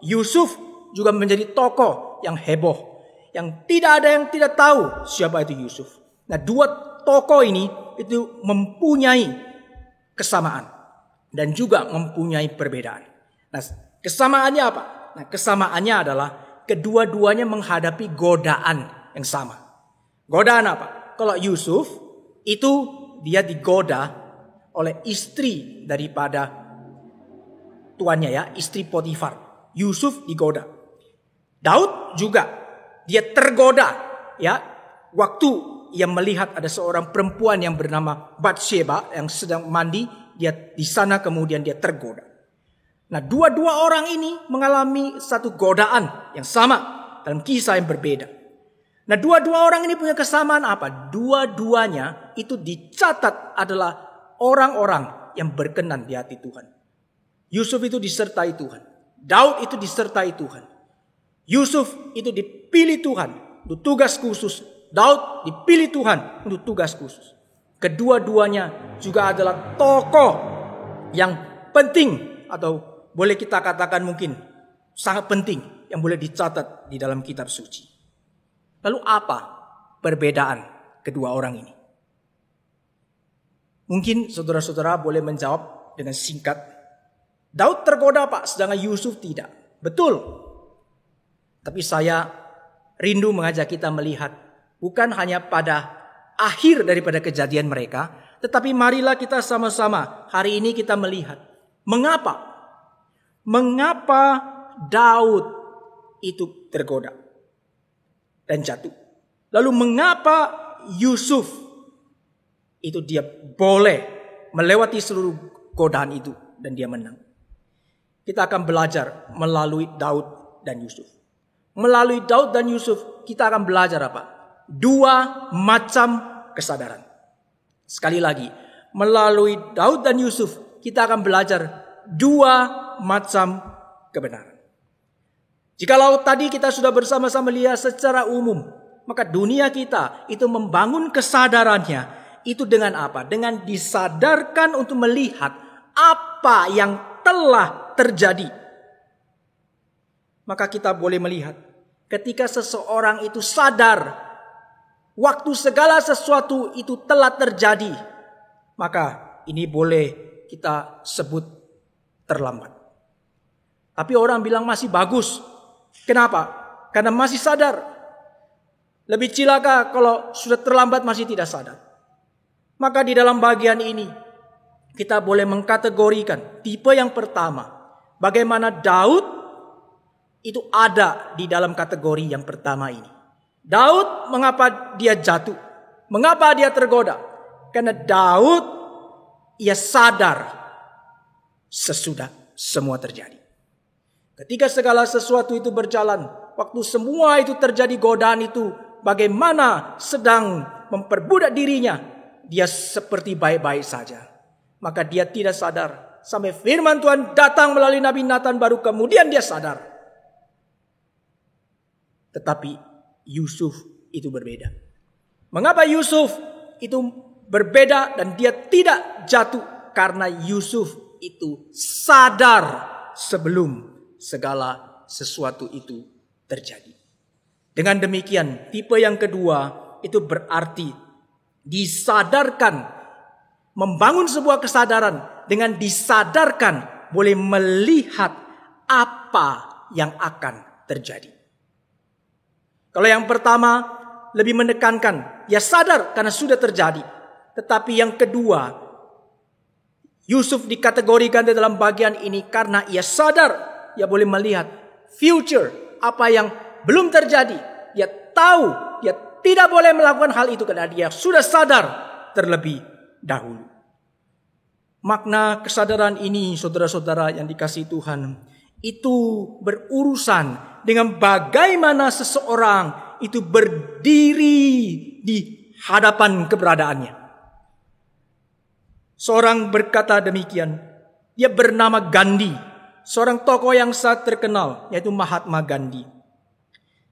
Yusuf juga menjadi tokoh yang heboh, yang tidak ada yang tidak tahu siapa itu Yusuf. Nah, dua tokoh ini itu mempunyai kesamaan dan juga mempunyai perbedaan. Nah, kesamaannya apa? Nah, kesamaannya adalah kedua-duanya menghadapi godaan yang sama. Godaan apa? Kalau Yusuf itu dia digoda oleh istri daripada tuannya, ya, istri Potifar. Yusuf digoda. Daud juga dia tergoda, ya, waktu ia melihat ada seorang perempuan yang bernama Batsheba yang sedang mandi, dia di sana kemudian dia tergoda. Nah, dua-dua orang ini mengalami satu godaan yang sama dalam kisah yang berbeda. Nah, dua-dua orang ini punya kesamaan apa? Dua-duanya itu dicatat adalah orang-orang yang berkenan di hati Tuhan. Yusuf itu disertai Tuhan. Daud itu disertai Tuhan. Yusuf itu dipilih Tuhan untuk tugas khusus. Daud dipilih Tuhan untuk tugas khusus. Kedua-duanya juga adalah tokoh yang penting, atau boleh kita katakan mungkin sangat penting, yang boleh dicatat di dalam kitab suci. Lalu apa perbedaan kedua orang ini? Mungkin saudara-saudara boleh menjawab dengan singkat. Daud tergoda, Pak, sedangkan Yusuf tidak. Betul. Tapi saya rindu mengajak kita melihat bukan hanya pada akhir daripada kejadian mereka, tetapi marilah kita sama-sama hari ini kita melihat mengapa Daud itu tergoda dan jatuh. Lalu mengapa Yusuf itu dia boleh melewati seluruh godaan itu dan dia menang. Kita akan belajar melalui Daud dan Yusuf. Melalui Daud dan Yusuf kita akan belajar apa? Dua macam kesadaran. Sekali lagi, melalui Daud dan Yusuf kita akan belajar dua macam kebenaran. Jikalau tadi kita sudah bersama-sama lihat secara umum, maka dunia kita itu membangun kesadarannya itu dengan apa? Dengan disadarkan untuk melihat apa yang telah terjadi. Maka kita boleh melihat ketika seseorang itu sadar waktu segala sesuatu itu telah terjadi, maka ini boleh kita sebut terlambat. Tapi orang bilang masih bagus. Kenapa? Karena masih sadar. Lebih cilaka kalau sudah terlambat masih tidak sadar. Maka di dalam bagian ini kita boleh mengkategorikan tipe yang pertama. Bagaimana Daud itu ada di dalam kategori yang pertama ini. Daud, mengapa dia jatuh? Mengapa dia tergoda? Karena Daud ia sadar sesudah semua terjadi. Ketika segala sesuatu itu berjalan, waktu semua itu terjadi godaan itu, bagaimana sedang memperbudak dirinya, dia seperti baik-baik saja. Maka dia tidak sadar. Sampai firman Tuhan datang melalui Nabi Nathan, baru kemudian dia sadar. Tetapi Yusuf itu berbeda. Mengapa Yusuf itu berbeda dan dia tidak jatuh? Karena Yusuf itu sadar sebelum segala sesuatu itu terjadi. Dengan demikian, tipe yang kedua itu berarti disadarkan, membangun sebuah kesadaran. Dengan disadarkan boleh melihat apa yang akan terjadi. Kalau yang pertama lebih menekankan, ya sadar karena sudah terjadi. Tetapi yang kedua, Yusuf dikategorikan di dalam bagian ini karena ia sadar, ia boleh melihat future, apa yang belum terjadi. Dia tahu, dia tidak boleh melakukan hal itu karena dia sudah sadar terlebih dahulu. Makna kesadaran ini, saudara-saudara yang dikasihi Tuhan, itu berurusan dengan bagaimana seseorang itu berdiri di hadapan keberadaannya. Seorang berkata demikian, dia bernama Gandhi, seorang tokoh yang sangat terkenal, yaitu Mahatma Gandhi.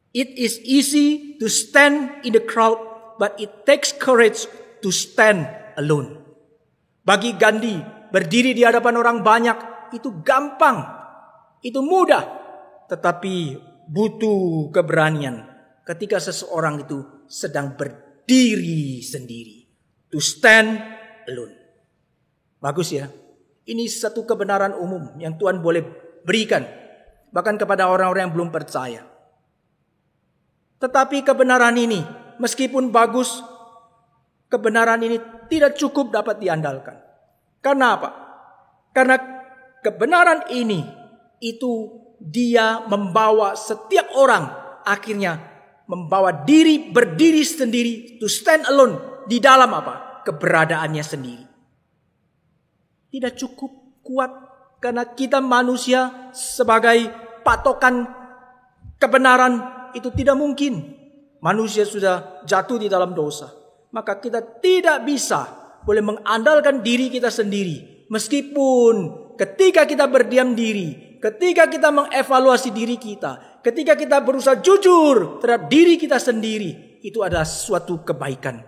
It is easy to stand in the crowd, but it takes courage to stand alone. Bagi Gandhi, berdiri di hadapan orang banyak itu gampang, itu mudah, tetapi butuh keberanian ketika seseorang itu sedang berdiri sendiri. To stand alone. Bagus ya. Ini satu kebenaran umum yang Tuhan boleh berikan bahkan kepada orang-orang yang belum percaya. Tetapi kebenaran ini, meskipun bagus, kebenaran ini tidak cukup dapat diandalkan. Karena apa? Karena kebenaran ini itu dia membawa setiap orang akhirnya membawa diri berdiri sendiri, to stand alone di dalam apa? Keberadaannya sendiri. Tidak cukup kuat karena kita manusia sebagai patokan kebenaran itu tidak mungkin. Manusia sudah jatuh di dalam dosa. Maka kita tidak bisa boleh mengandalkan diri kita sendiri. Meskipun ketika kita berdiam diri, ketika kita mengevaluasi diri kita, ketika kita berusaha jujur terhadap diri kita sendiri, itu adalah suatu kebaikan.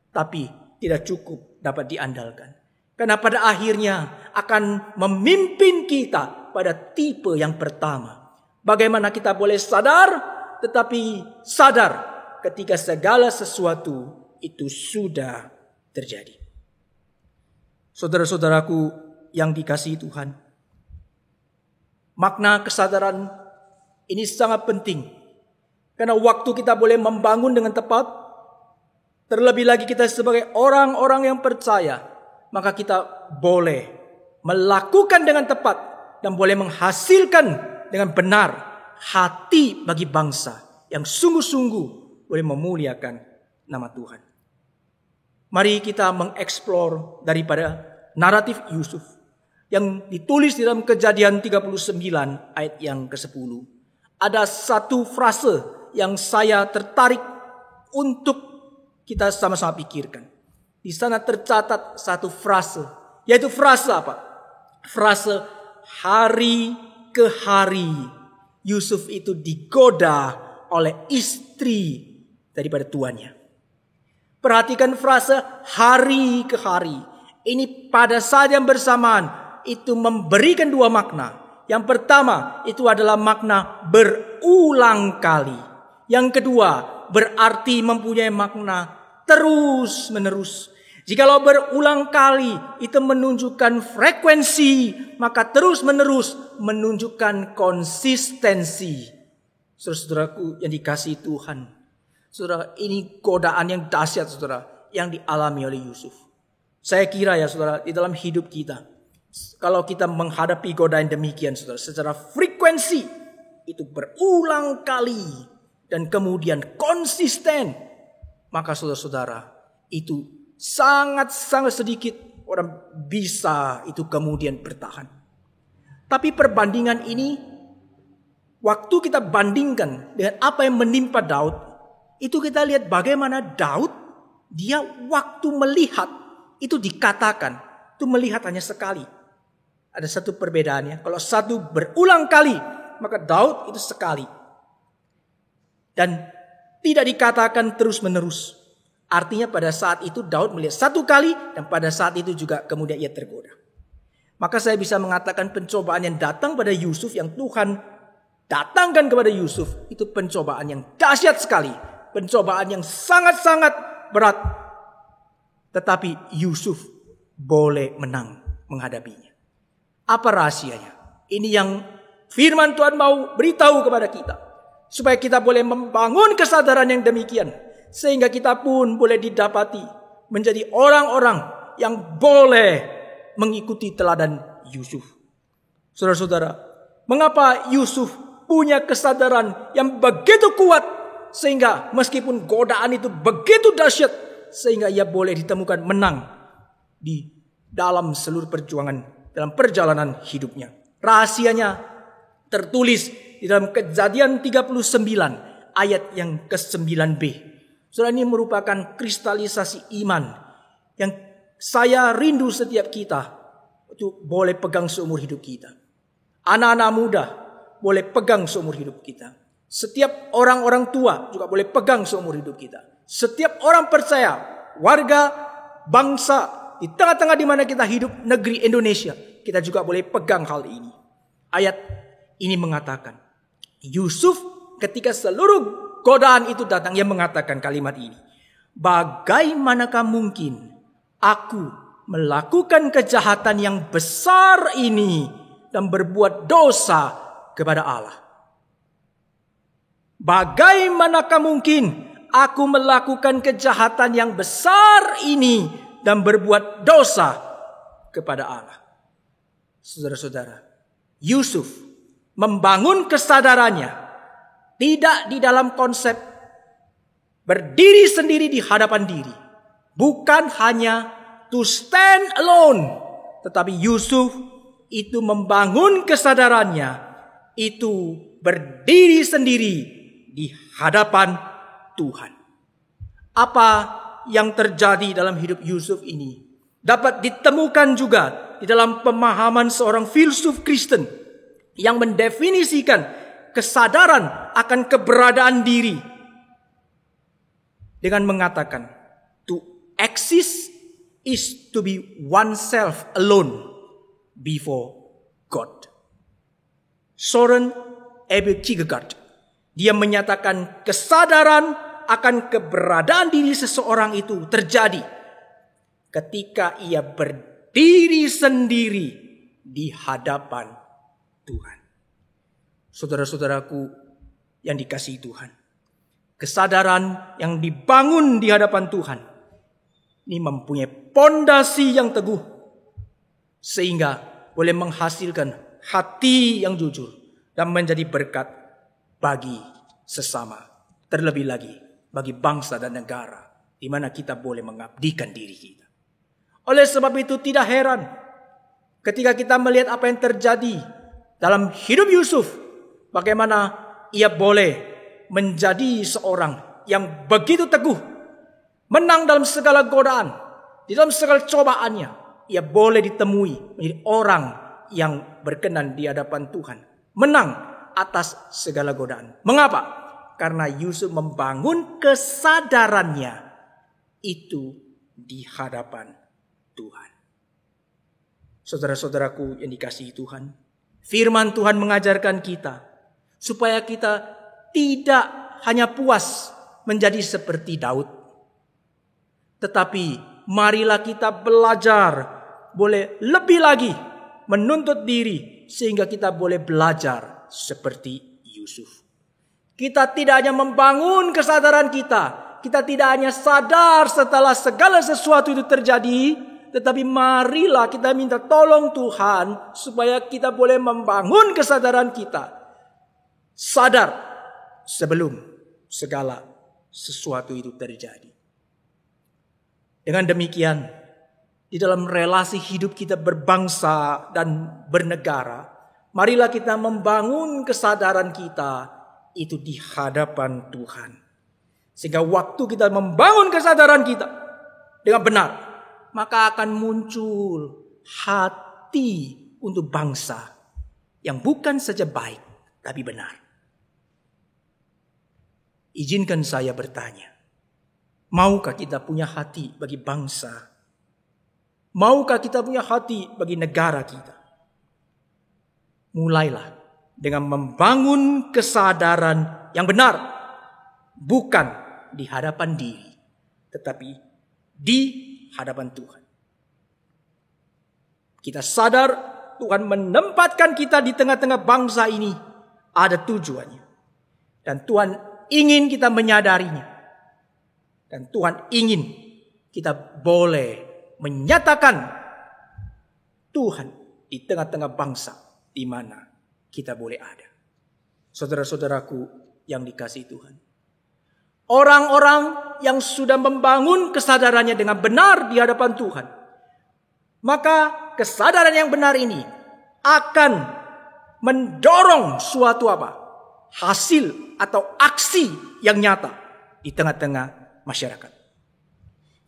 Tapi tidak cukup dapat diandalkan. Karena pada akhirnya akan memimpin kita pada tipe yang pertama. Bagaimana kita boleh sadar, tetapi sadar ketika segala sesuatu itu sudah terjadi. Saudara-saudaraku yang dikasihi Tuhan, makna kesadaran ini sangat penting. Karena waktu kita boleh membangun dengan tepat, terlebih lagi kita sebagai orang-orang yang percaya, maka kita boleh melakukan dengan tepat dan boleh menghasilkan dengan benar hati bagi bangsa yang sungguh-sungguh boleh memuliakan nama Tuhan. Mari kita mengeksplor daripada naratif Yusuf yang ditulis di dalam Kejadian 39 ayat yang ke-10. Ada satu frase yang saya tertarik untuk kita sama-sama pikirkan. Di sana tercatat satu frase, yaitu frase apa? Frase hari ke hari Yusuf itu digoda oleh istri daripada tuannya. Perhatikan frase hari ke hari. Ini pada saat yang bersamaan itu memberikan dua makna. Yang pertama itu adalah makna berulang kali. Yang kedua berarti mempunyai makna terus menerus. Jikalau berulang kali itu menunjukkan frekuensi, maka terus menerus menunjukkan konsistensi. Saudara-saudaraku yang dikasihi Tuhan, saudara, ini godaan yang dahsyat saudara yang dialami oleh Yusuf. Saya kira ya saudara, di dalam hidup kita, kalau kita menghadapi godaan demikian saudara, secara frekuensi itu berulang kali dan kemudian konsisten, maka saudara-saudara itu sangat-sangat sedikit orang bisa itu kemudian bertahan. Tapi perbandingan ini, waktu kita bandingkan dengan apa yang menimpa Daud, itu kita lihat bagaimana Daud, dia waktu melihat, itu dikatakan, itu melihat hanya sekali. Ada satu perbedaannya, kalau satu berulang kali, maka Daud itu sekali. Dan tidak dikatakan terus menerus. Artinya pada saat itu Daud melihat satu kali dan pada saat itu juga kemudian ia tergoda. Maka saya bisa mengatakan pencobaan yang datang pada Yusuf, yang Tuhan datangkan kepada Yusuf, itu pencobaan yang dahsyat sekali. Pencobaan yang sangat-sangat berat. Tetapi Yusuf boleh menang menghadapinya. Apa rahasianya? Ini yang firman Tuhan mau beritahu kepada kita. Supaya kita boleh membangun kesadaran yang demikian. Sehingga kita pun boleh didapati menjadi orang-orang yang boleh mengikuti teladan Yusuf. Saudara-saudara, mengapa Yusuf punya kesadaran yang begitu kuat sehingga meskipun godaan itu begitu dahsyat sehingga ia boleh ditemukan menang di dalam seluruh perjuangan dalam perjalanan hidupnya. Rahasianya tertulis di dalam Kejadian 39 ayat yang ke-9b. Saudara, ini merupakan kristalisasi iman yang saya rindu setiap kita itu boleh pegang seumur hidup kita. Anak-anak muda boleh pegang seumur hidup kita. Setiap orang-orang tua juga boleh pegang seumur hidup kita. Setiap orang percaya, warga, bangsa, di tengah-tengah di mana kita hidup, negeri Indonesia, kita juga boleh pegang hal ini. Ayat ini mengatakan, Yusuf ketika seluruh godaan itu datang, ia mengatakan kalimat ini. Bagaimanakah mungkin aku melakukan kejahatan yang besar ini dan berbuat dosa kepada Allah? Bagaimanakah mungkin aku melakukan kejahatan yang besar ini dan berbuat dosa kepada Allah? Saudara-saudara, Yusuf membangun kesadarannya tidak di dalam konsep berdiri sendiri di hadapan diri. Bukan hanya to stand alone. Tetapi Yusuf itu membangun kesadarannya. Itu berdiri sendiri di hadapan Tuhan. Apa yang terjadi dalam hidup Yusuf ini dapat ditemukan juga di dalam pemahaman seorang filsuf Kristen yang mendefinisikan kesadaran akan keberadaan diri dengan mengatakan, to exist is to be oneself alone before God. Soren Ebbe Kierkegaard, dia menyatakan kesadaran akan keberadaan diri seseorang itu terjadi ketika ia berdiri sendiri di hadapan Tuhan. Saudara-saudaraku yang dikasihi Tuhan, kesadaran yang dibangun di hadapan Tuhan ini mempunyai pondasi yang teguh sehingga boleh menghasilkan hati yang jujur dan menjadi berkat bagi sesama, terlebih lagi bagi bangsa dan negara di mana kita boleh mengabdikan diri kita. Oleh sebab itu tidak heran ketika kita melihat apa yang terjadi dalam hidup Yusuf, bagaimana ia boleh menjadi seorang yang begitu teguh, menang dalam segala godaan, di dalam segala cobaannya. Ia boleh ditemui menjadi orang yang berkenan di hadapan Tuhan, menang atas segala godaan. Mengapa? Karena Yusuf membangun kesadarannya itu di hadapan Tuhan. Saudara-saudaraku yang dikasihi Tuhan, firman Tuhan mengajarkan kita supaya kita tidak hanya puas menjadi seperti Daud, tetapi marilah kita belajar boleh lebih lagi menuntut diri sehingga kita boleh belajar seperti Yusuf. Kita tidak hanya membangun kesadaran kita tidak hanya sadar setelah segala sesuatu itu terjadi, tetapi marilah kita minta tolong Tuhan supaya kita boleh membangun kesadaran kita. Sadar sebelum segala sesuatu itu terjadi. Dengan demikian, di dalam relasi hidup kita berbangsa dan bernegara, marilah kita membangun kesadaran kita itu di hadapan Tuhan. Sehingga waktu kita membangun kesadaran kita dengan benar, maka akan muncul hati untuk bangsa yang bukan saja baik, tapi benar. Izinkan saya bertanya, maukah kita punya hati bagi bangsa? Maukah kita punya hati bagi negara kita? Mulailah dengan membangun kesadaran yang benar, bukan di hadapan diri, tetapi di hadapan Tuhan. Kita sadar Tuhan menempatkan kita di tengah-tengah bangsa ini ada tujuannya. Dan Tuhan ingin kita menyadarinya. Dan Tuhan ingin kita boleh menyatakan Tuhan di tengah-tengah bangsa di mana kita boleh ada. Saudara-saudaraku yang dikasihi Tuhan, orang-orang yang sudah membangun kesadarannya dengan benar di hadapan Tuhan, maka kesadaran yang benar ini akan mendorong suatu apa? Hasil atau aksi yang nyata di tengah-tengah masyarakat.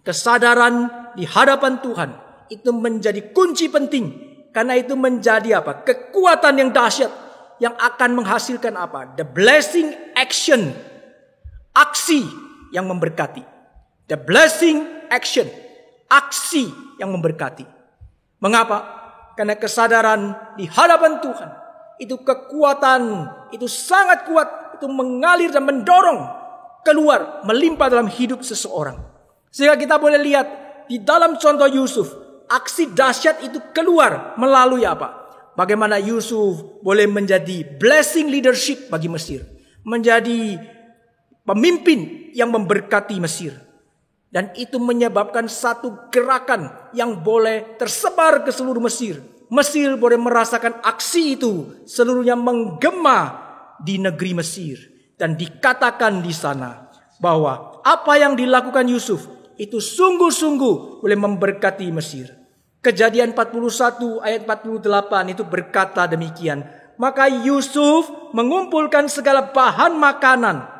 Kesadaran di hadapan Tuhan itu menjadi kunci penting. Karena itu menjadi apa? Kekuatan yang dahsyat yang akan menghasilkan apa? The blessing action. Aksi yang memberkati. The blessing action. Aksi yang memberkati. Mengapa? Karena kesadaran di hadapan Tuhan. Itu kekuatan. Itu sangat kuat. Itu mengalir dan mendorong keluar. Melimpah dalam hidup seseorang. Sehingga kita boleh lihat. Di dalam contoh Yusuf. Aksi dahsyat itu keluar melalui apa? Bagaimana Yusuf boleh menjadi blessing leadership bagi Mesir. Menjadi pemimpin yang memberkati Mesir. Dan itu menyebabkan satu gerakan yang boleh tersebar ke seluruh Mesir. Mesir boleh merasakan aksi itu seluruhnya menggema di negeri Mesir. Dan dikatakan di sana bahwa apa yang dilakukan Yusuf itu sungguh-sungguh boleh memberkati Mesir. Kejadian 41 ayat 48 itu berkata demikian. Maka Yusuf mengumpulkan segala bahan makanan.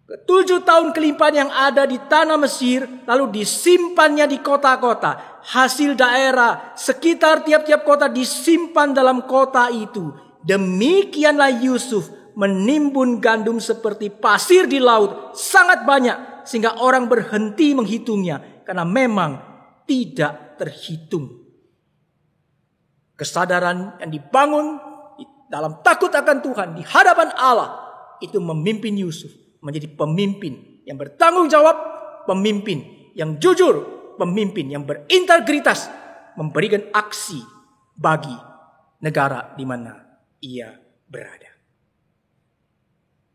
7 tahun kelimpahan yang ada di tanah Mesir, lalu disimpannya di kota-kota. Hasil daerah sekitar tiap-tiap kota disimpan dalam kota itu. Demikianlah Yusuf menimbun gandum seperti pasir di laut, sangat banyak, sehingga orang berhenti menghitungnya, karena memang tidak terhitung. Kesadaran yang dibangun dalam takut akan Tuhan di hadapan Allah, itu memimpin Yusuf menjadi pemimpin yang bertanggung jawab, pemimpin yang jujur, pemimpin yang berintegritas, memberikan aksi bagi negara di mana ia berada.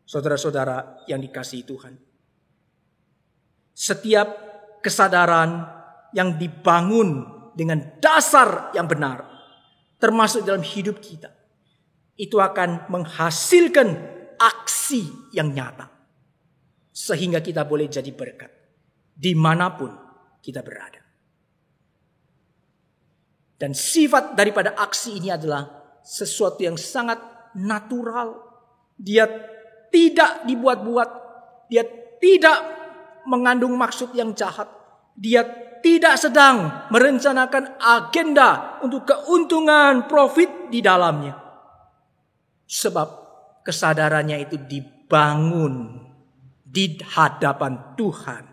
Saudara-saudara yang dikasihi Tuhan, setiap kesadaran yang dibangun dengan dasar yang benar, termasuk dalam hidup kita, itu akan menghasilkan aksi yang nyata. Sehingga kita boleh jadi berkat dimanapun kita berada. Dan sifat daripada aksi ini adalah sesuatu yang sangat natural. Dia tidak dibuat-buat. Dia tidak mengandung maksud yang jahat. Dia tidak sedang merencanakan agenda untuk keuntungan, profit di dalamnya. Sebab kesadarannya itu dibangun di hadapan Tuhan.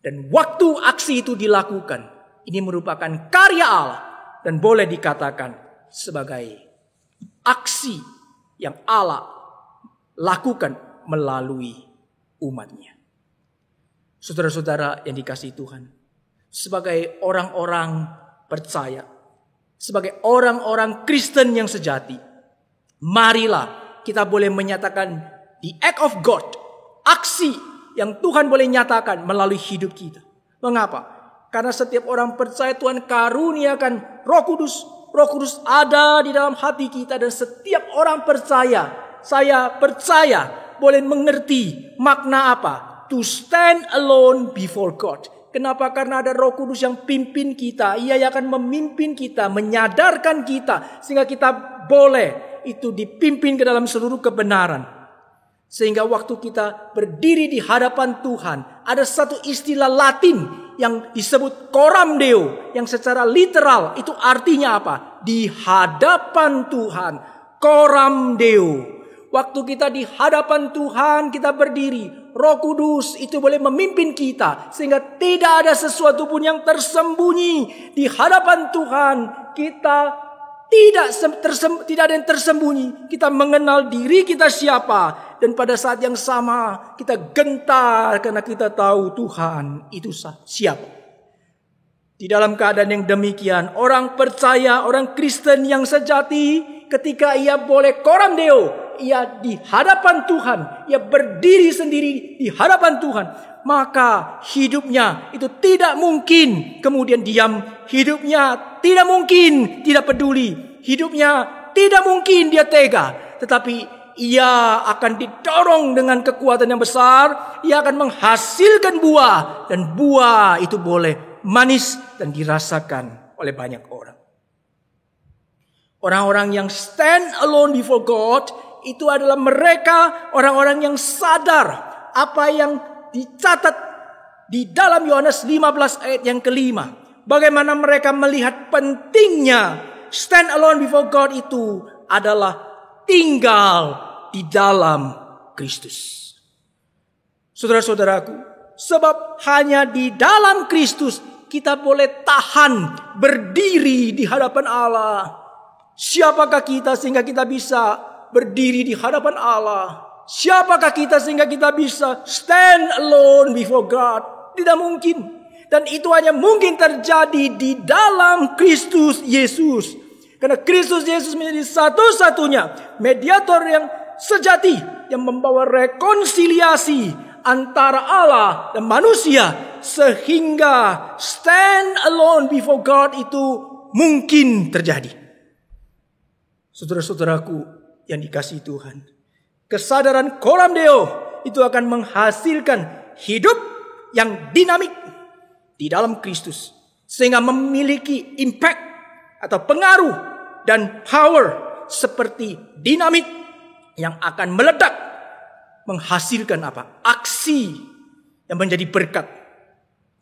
Dan waktu aksi itu dilakukan, ini merupakan karya Allah dan boleh dikatakan sebagai aksi yang Allah lakukan melalui umatnya. Saudara-saudara yang dikasihi Tuhan, sebagai orang-orang percaya, sebagai orang-orang Kristen yang sejati, marilah kita boleh menyatakan the act of God, aksi yang Tuhan boleh nyatakan melalui hidup kita. Mengapa? Karena setiap orang percaya Tuhan karuniakan Roh Kudus. Roh Kudus ada di dalam hati kita, dan setiap orang percaya, saya percaya, boleh mengerti makna apa? To stand alone before God. Kenapa? Karena ada Roh Kudus yang pimpin kita. Ia akan memimpin kita, menyadarkan kita, sehingga kita boleh itu dipimpin ke dalam seluruh kebenaran. Sehingga waktu kita berdiri di hadapan Tuhan, ada satu istilah Latin yang disebut coram Deo, yang secara literal itu artinya apa? Di hadapan Tuhan, coram Deo. Waktu kita di hadapan Tuhan, kita berdiri, Roh Kudus itu boleh memimpin kita, sehingga tidak ada sesuatu pun yang tersembunyi di hadapan Tuhan. Kita tidak ada yang tersembunyi. Kita mengenal diri kita siapa. Dan pada saat yang sama kita gentar karena kita tahu Tuhan itu siapa. Di dalam keadaan yang demikian, orang percaya, orang Kristen yang sejati, ketika ia boleh coram Deo, ia di hadapan Tuhan, ia berdiri sendiri di hadapan Tuhan, maka hidupnya itu tidak mungkin kemudian diam. Hidupnya tidak mungkin tidak peduli. Hidupnya tidak mungkin dia tega. Tetapi ia akan didorong dengan kekuatan yang besar. Ia akan menghasilkan buah. Dan buah itu boleh manis dan dirasakan oleh banyak orang. Orang-orang yang stand alone before God, itu adalah mereka orang-orang yang sadar apa yang dicatat di dalam Yohanes 15 ayat yang kelima. Bagaimana mereka melihat pentingnya stand alone before God itu adalah tinggal di dalam Kristus. Saudara-saudaraku, sebab hanya di dalam Kristus kita boleh tahan berdiri di hadapan Allah. Siapakah kita sehingga kita bisa berdiri di hadapan Allah? Siapakah kita sehingga kita bisa stand alone before God? Tidak mungkin. Dan itu hanya mungkin terjadi di dalam Kristus Yesus. Karena Kristus Yesus menjadi satu-satunya mediator yang sejati, yang membawa rekonsiliasi antara Allah dan manusia, sehingga stand alone before God itu mungkin terjadi. Saudara-saudaraku yang dikasihi Tuhan, kesadaran coram Deo itu akan menghasilkan hidup yang dinamik di dalam Kristus, sehingga memiliki impact atau pengaruh dan power seperti dinamit yang akan meledak, menghasilkan apa? Aksi yang menjadi berkat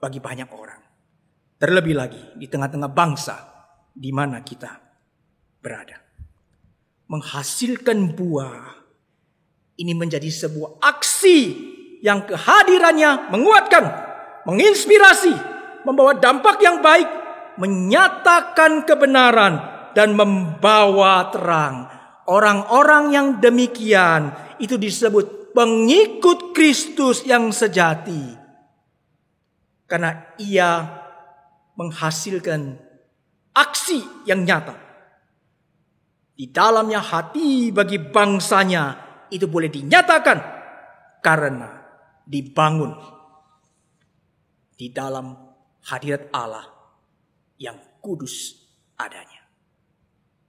bagi banyak orang. Terlebih lagi di tengah-tengah bangsa di mana kita berada. Menghasilkan buah ini menjadi sebuah aksi yang kehadirannya menguatkan, menginspirasi, membawa dampak yang baik, menyatakan kebenaran dan membawa terang. Orang-orang yang demikian itu disebut pengikut Kristus yang sejati. Karena ia menghasilkan aksi yang nyata. Di dalamnya hati bagi bangsanya itu boleh dinyatakan karena dibangun di dalam hadirat Allah yang kudus adanya.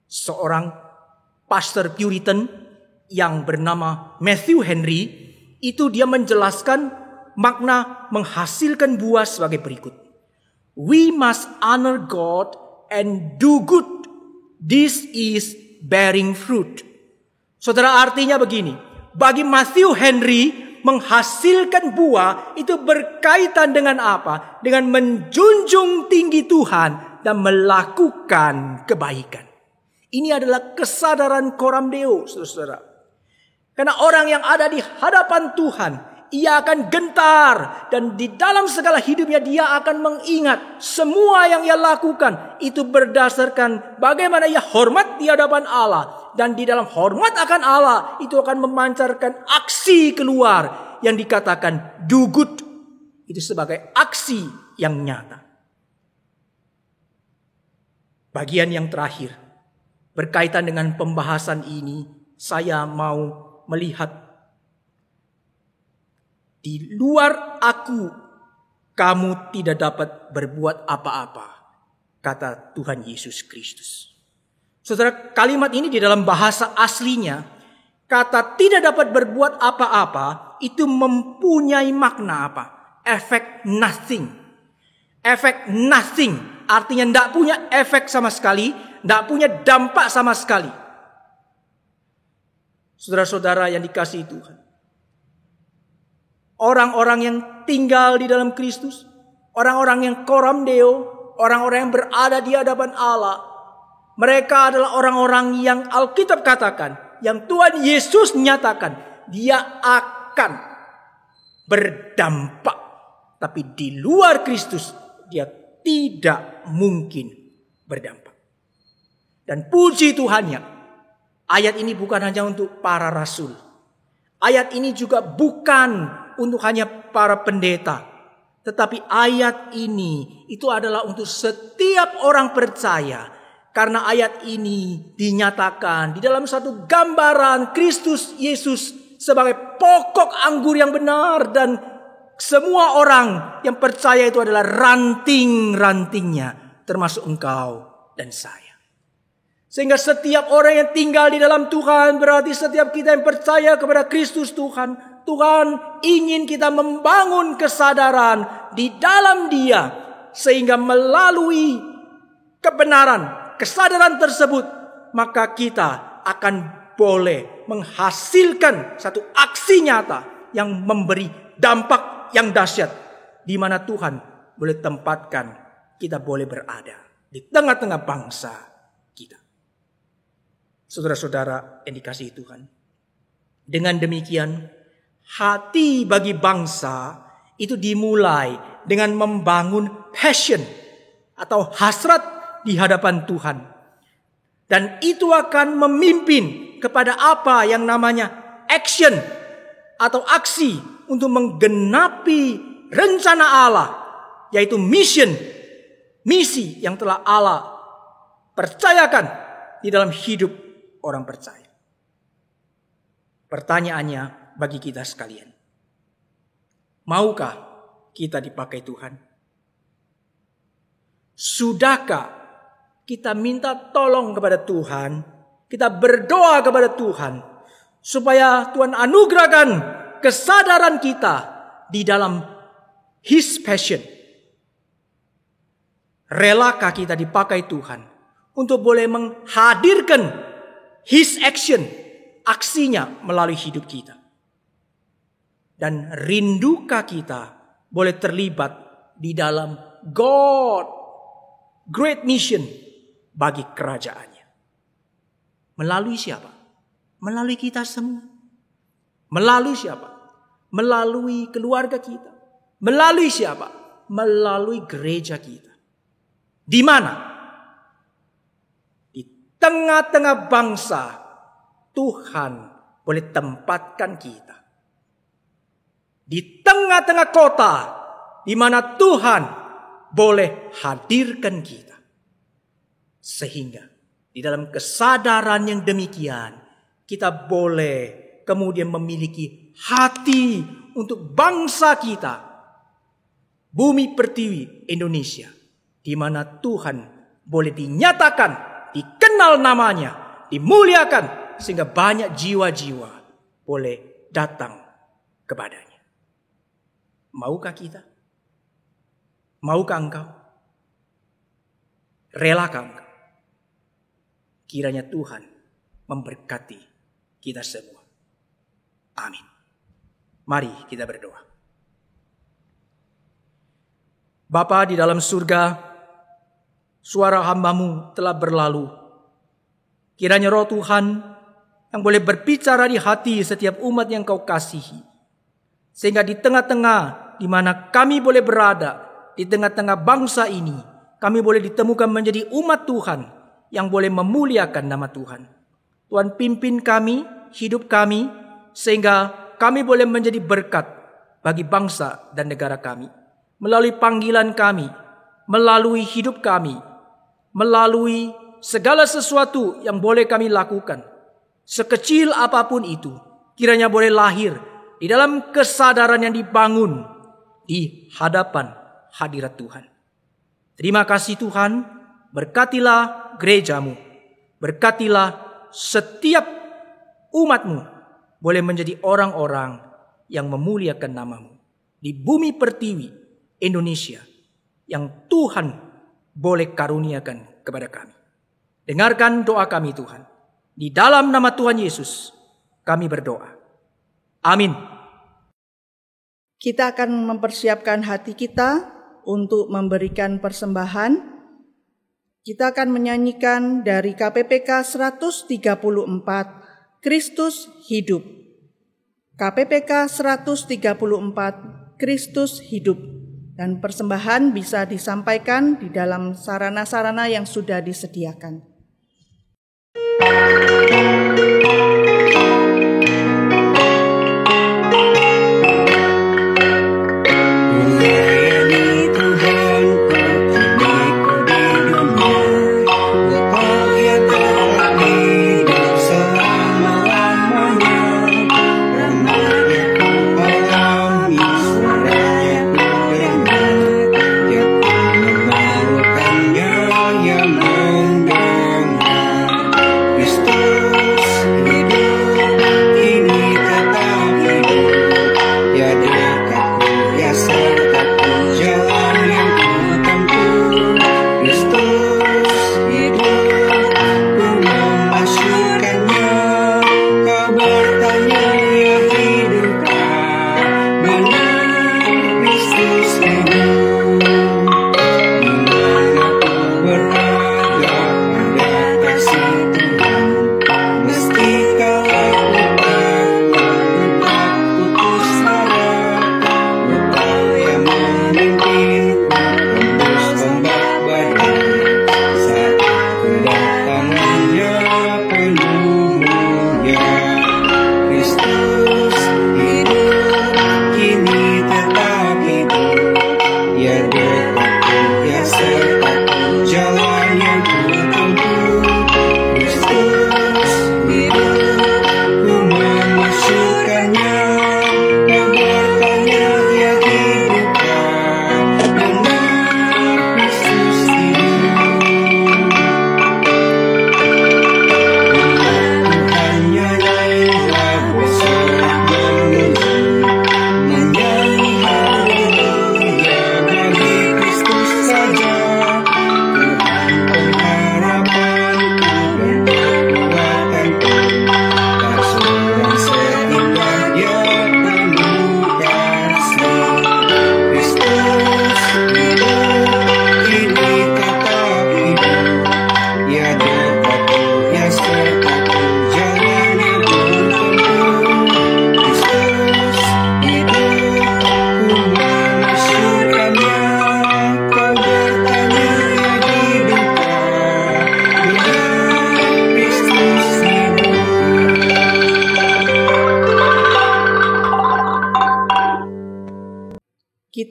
Seorang pastor Puritan yang bernama Matthew Henry, itu dia menjelaskan makna menghasilkan buah sebagai berikut. We must honor God and do good. This is bearing fruit. Saudara, artinya begini. Bagi Matthew Henry, menghasilkan buah itu berkaitan dengan apa? Dengan menjunjung tinggi Tuhan dan melakukan kebaikan. Ini adalah kesadaran coram Deo, saudara-saudara. Karena orang yang ada di hadapan Tuhan, ia akan gentar. Dan di dalam segala hidupnya dia akan mengingat semua yang ia lakukan. Itu berdasarkan bagaimana ia hormat di hadapan Allah. Dan di dalam hormat akan Allah, itu akan memancarkan aksi keluar yang dikatakan do good. Itu sebagai aksi yang nyata. Bagian yang terakhir, berkaitan dengan pembahasan ini, saya mau melihat di luar aku, kamu tidak dapat berbuat apa-apa, kata Tuhan Yesus Kristus. Saudara, kalimat ini di dalam bahasa aslinya, kata tidak dapat berbuat apa-apa, itu mempunyai makna apa? Efek nothing. Efek nothing, artinya tidak punya efek sama sekali, tidak punya dampak sama sekali. Saudara-saudara yang dikasihi Tuhan, orang-orang yang tinggal di dalam Kristus, orang-orang yang coram Deo, orang-orang yang berada di hadapan Allah, mereka adalah orang-orang yang Alkitab katakan, yang Tuhan Yesus nyatakan, dia akan berdampak. Tapi di luar Kristus, dia tidak mungkin berdampak. Dan puji Tuhannya, ayat ini bukan hanya untuk para rasul. Ayat ini juga bukan untuk hanya para pendeta. Tetapi ayat ini itu adalah untuk setiap orang percaya. Karena ayat ini dinyatakan di dalam satu gambaran Kristus Yesus sebagai pokok anggur yang benar. Dan semua orang yang percaya itu adalah ranting-rantingnya, termasuk engkau dan saya. Sehingga setiap orang yang tinggal di dalam Tuhan, berarti setiap kita yang percaya kepada Kristus Tuhan, Tuhan ingin kita membangun kesadaran di dalam Dia, sehingga melalui kebenaran, kesadaran tersebut, maka kita akan boleh menghasilkan satu aksi nyata yang memberi dampak yang dahsyat, di mana Tuhan boleh tempatkan kita boleh berada di tengah-tengah bangsa kita. Saudara-saudara yang dikasihi Tuhan, Dengan demikian, hati bagi bangsa itu dimulai dengan membangun passion atau hasrat di hadapan Tuhan. Dan itu akan memimpin kepada apa yang namanya action atau aksi untuk menggenapi rencana Allah, yaitu misi yang telah Allah percayakan di dalam hidup orang percaya. Pertanyaannya bagi kita sekalian, maukah kita dipakai Tuhan? Sudahkah kita minta tolong kepada Tuhan, kita berdoa kepada Tuhan, supaya Tuhan anugerahkan kesadaran kita di dalam His passion? Relakah kita dipakai Tuhan untuk boleh menghadirkan His action, aksinya melalui hidup kita? Dan rindukah kita boleh terlibat di dalam God great mission bagi kerajaannya? Melalui siapa? Melalui kita semua. Melalui siapa? Melalui keluarga kita. Melalui siapa? Melalui gereja kita. Di mana? Di tengah-tengah bangsa Tuhan boleh tempatkan kita. Di tengah-tengah kota di mana Tuhan boleh hadirkan kita. Sehingga di dalam kesadaran yang demikian, kita boleh kemudian memiliki hati untuk bangsa kita, bumi pertiwi Indonesia, di mana Tuhan boleh dinyatakan, dikenal namanya, dimuliakan, sehingga banyak jiwa-jiwa boleh datang kepadanya. Maukah kita? Maukah engkau? Relakah engkau? Kiranya Tuhan memberkati kita semua. Amin. Mari kita berdoa. Bapa di dalam surga, suara hamba-Mu telah berlalu. Kiranya Roh Tuhan yang boleh berbicara di hati setiap umat yang Kau kasihi. Sehingga di tengah-tengah di mana kami boleh berada, di tengah-tengah bangsa ini, kami boleh ditemukan menjadi umat Tuhan yang boleh memuliakan nama Tuhan. Tuhan pimpin kami, hidup kami, sehingga kami boleh menjadi berkat bagi bangsa dan negara kami. Melalui panggilan kami, melalui hidup kami, melalui segala sesuatu yang boleh kami lakukan. Sekecil apapun itu, kiranya boleh lahir di dalam kesadaran yang dibangun di hadapan hadirat Tuhan. Terima kasih Tuhan, berkatilah gereja-Mu, berkatilah setiap umat-Mu boleh menjadi orang-orang yang memuliakan nama-Mu di bumi pertiwi Indonesia yang Tuhan boleh karuniakan kepada kami. Dengarkan doa kami Tuhan. Di dalam nama Tuhan Yesus kami berdoa. Amin. Kita akan mempersiapkan hati kita untuk memberikan persembahan. Kita akan menyanyikan dari KPPK 134, Kristus Hidup. KPPK 134, Kristus Hidup. Dan persembahan bisa disampaikan di dalam sarana-sarana yang sudah disediakan. Kristus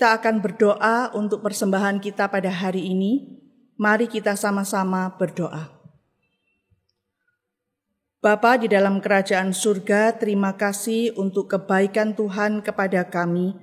kita akan berdoa untuk persembahan kita pada hari ini. Mari kita sama-sama berdoa. Bapa di dalam kerajaan surga, terima kasih untuk kebaikan Tuhan kepada kami.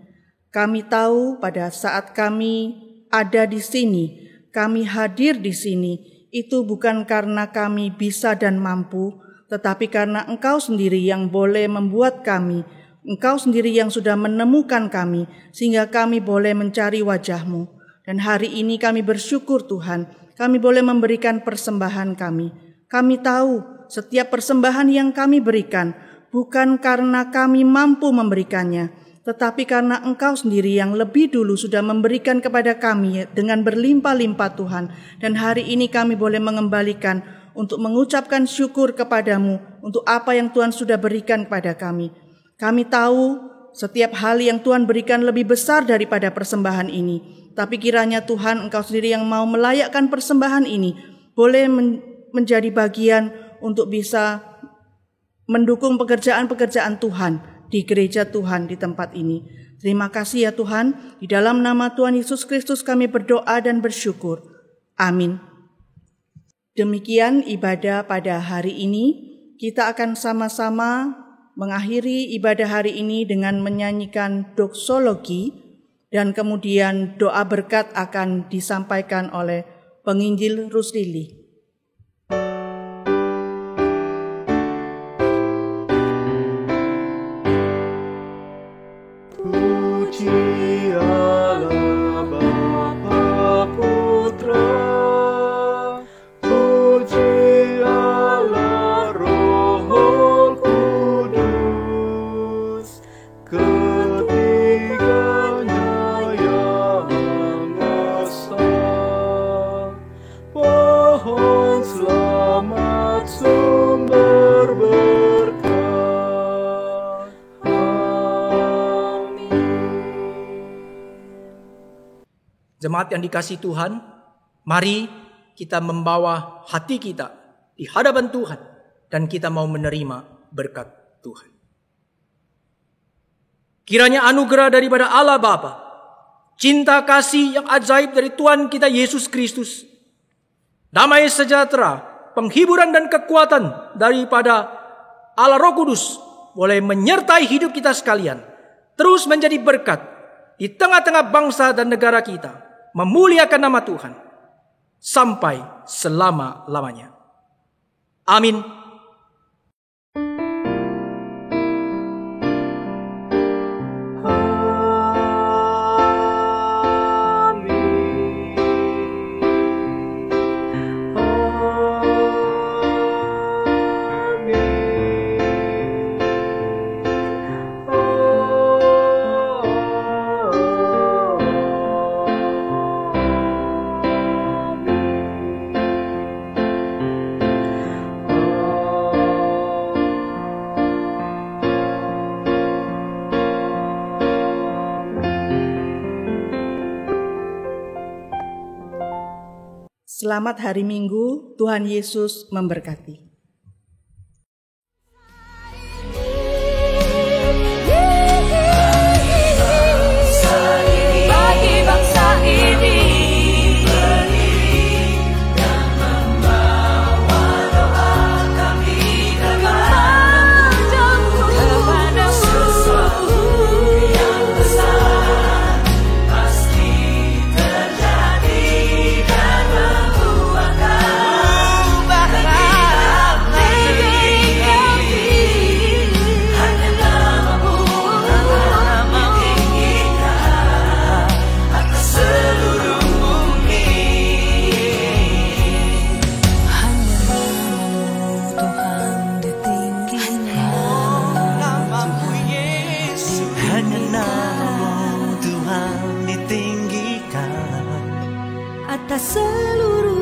Kami tahu pada saat kami ada di sini, kami hadir di sini, itu bukan karena kami bisa dan mampu, tetapi karena Engkau sendiri yang boleh membuat kami, Engkau sendiri yang sudah menemukan kami, sehingga kami boleh mencari wajah-Mu. Dan hari ini kami bersyukur Tuhan, kami boleh memberikan persembahan kami. Kami tahu setiap persembahan yang kami berikan bukan karena kami mampu memberikannya, tetapi karena Engkau sendiri yang lebih dulu sudah memberikan kepada kami dengan berlimpah-limpah Tuhan. Dan hari ini kami boleh mengembalikan untuk mengucapkan syukur kepadamu untuk apa yang Tuhan sudah berikan kepada kami. Kami tahu setiap hal yang Tuhan berikan lebih besar daripada persembahan ini. Tapi kiranya Tuhan Engkau sendiri yang mau melayakkan persembahan ini boleh menjadi bagian untuk bisa mendukung pekerjaan-pekerjaan Tuhan di gereja Tuhan di tempat ini. Terima kasih ya Tuhan. Di dalam nama Tuhan Yesus Kristus kami berdoa dan bersyukur. Amin. Demikian ibadah pada hari ini. Kita akan sama-sama mengakhiri ibadah hari ini dengan menyanyikan doksologi, dan kemudian doa berkat akan disampaikan oleh penginjil Ruslili. Puji Allah Bapa Putra, puji Allah Roh Kudus, ketiganya yang esa. Pohon selamat sumber berkat. Jemaat yang dikasihi Tuhan, mari kita membawa hati kita di hadapan Tuhan dan kita mau menerima berkat Tuhan. Kiranya anugerah daripada Allah Bapa, cinta kasih yang ajaib dari Tuhan kita Yesus Kristus, damai sejahtera, penghiburan dan kekuatan daripada Allah Roh Kudus boleh menyertai hidup kita sekalian, terus menjadi berkat di tengah-tengah bangsa dan negara kita, memuliakan nama Tuhan sampai selama-lamanya. Amin. Selamat hari Minggu, Tuhan Yesus memberkati. Atas seluruh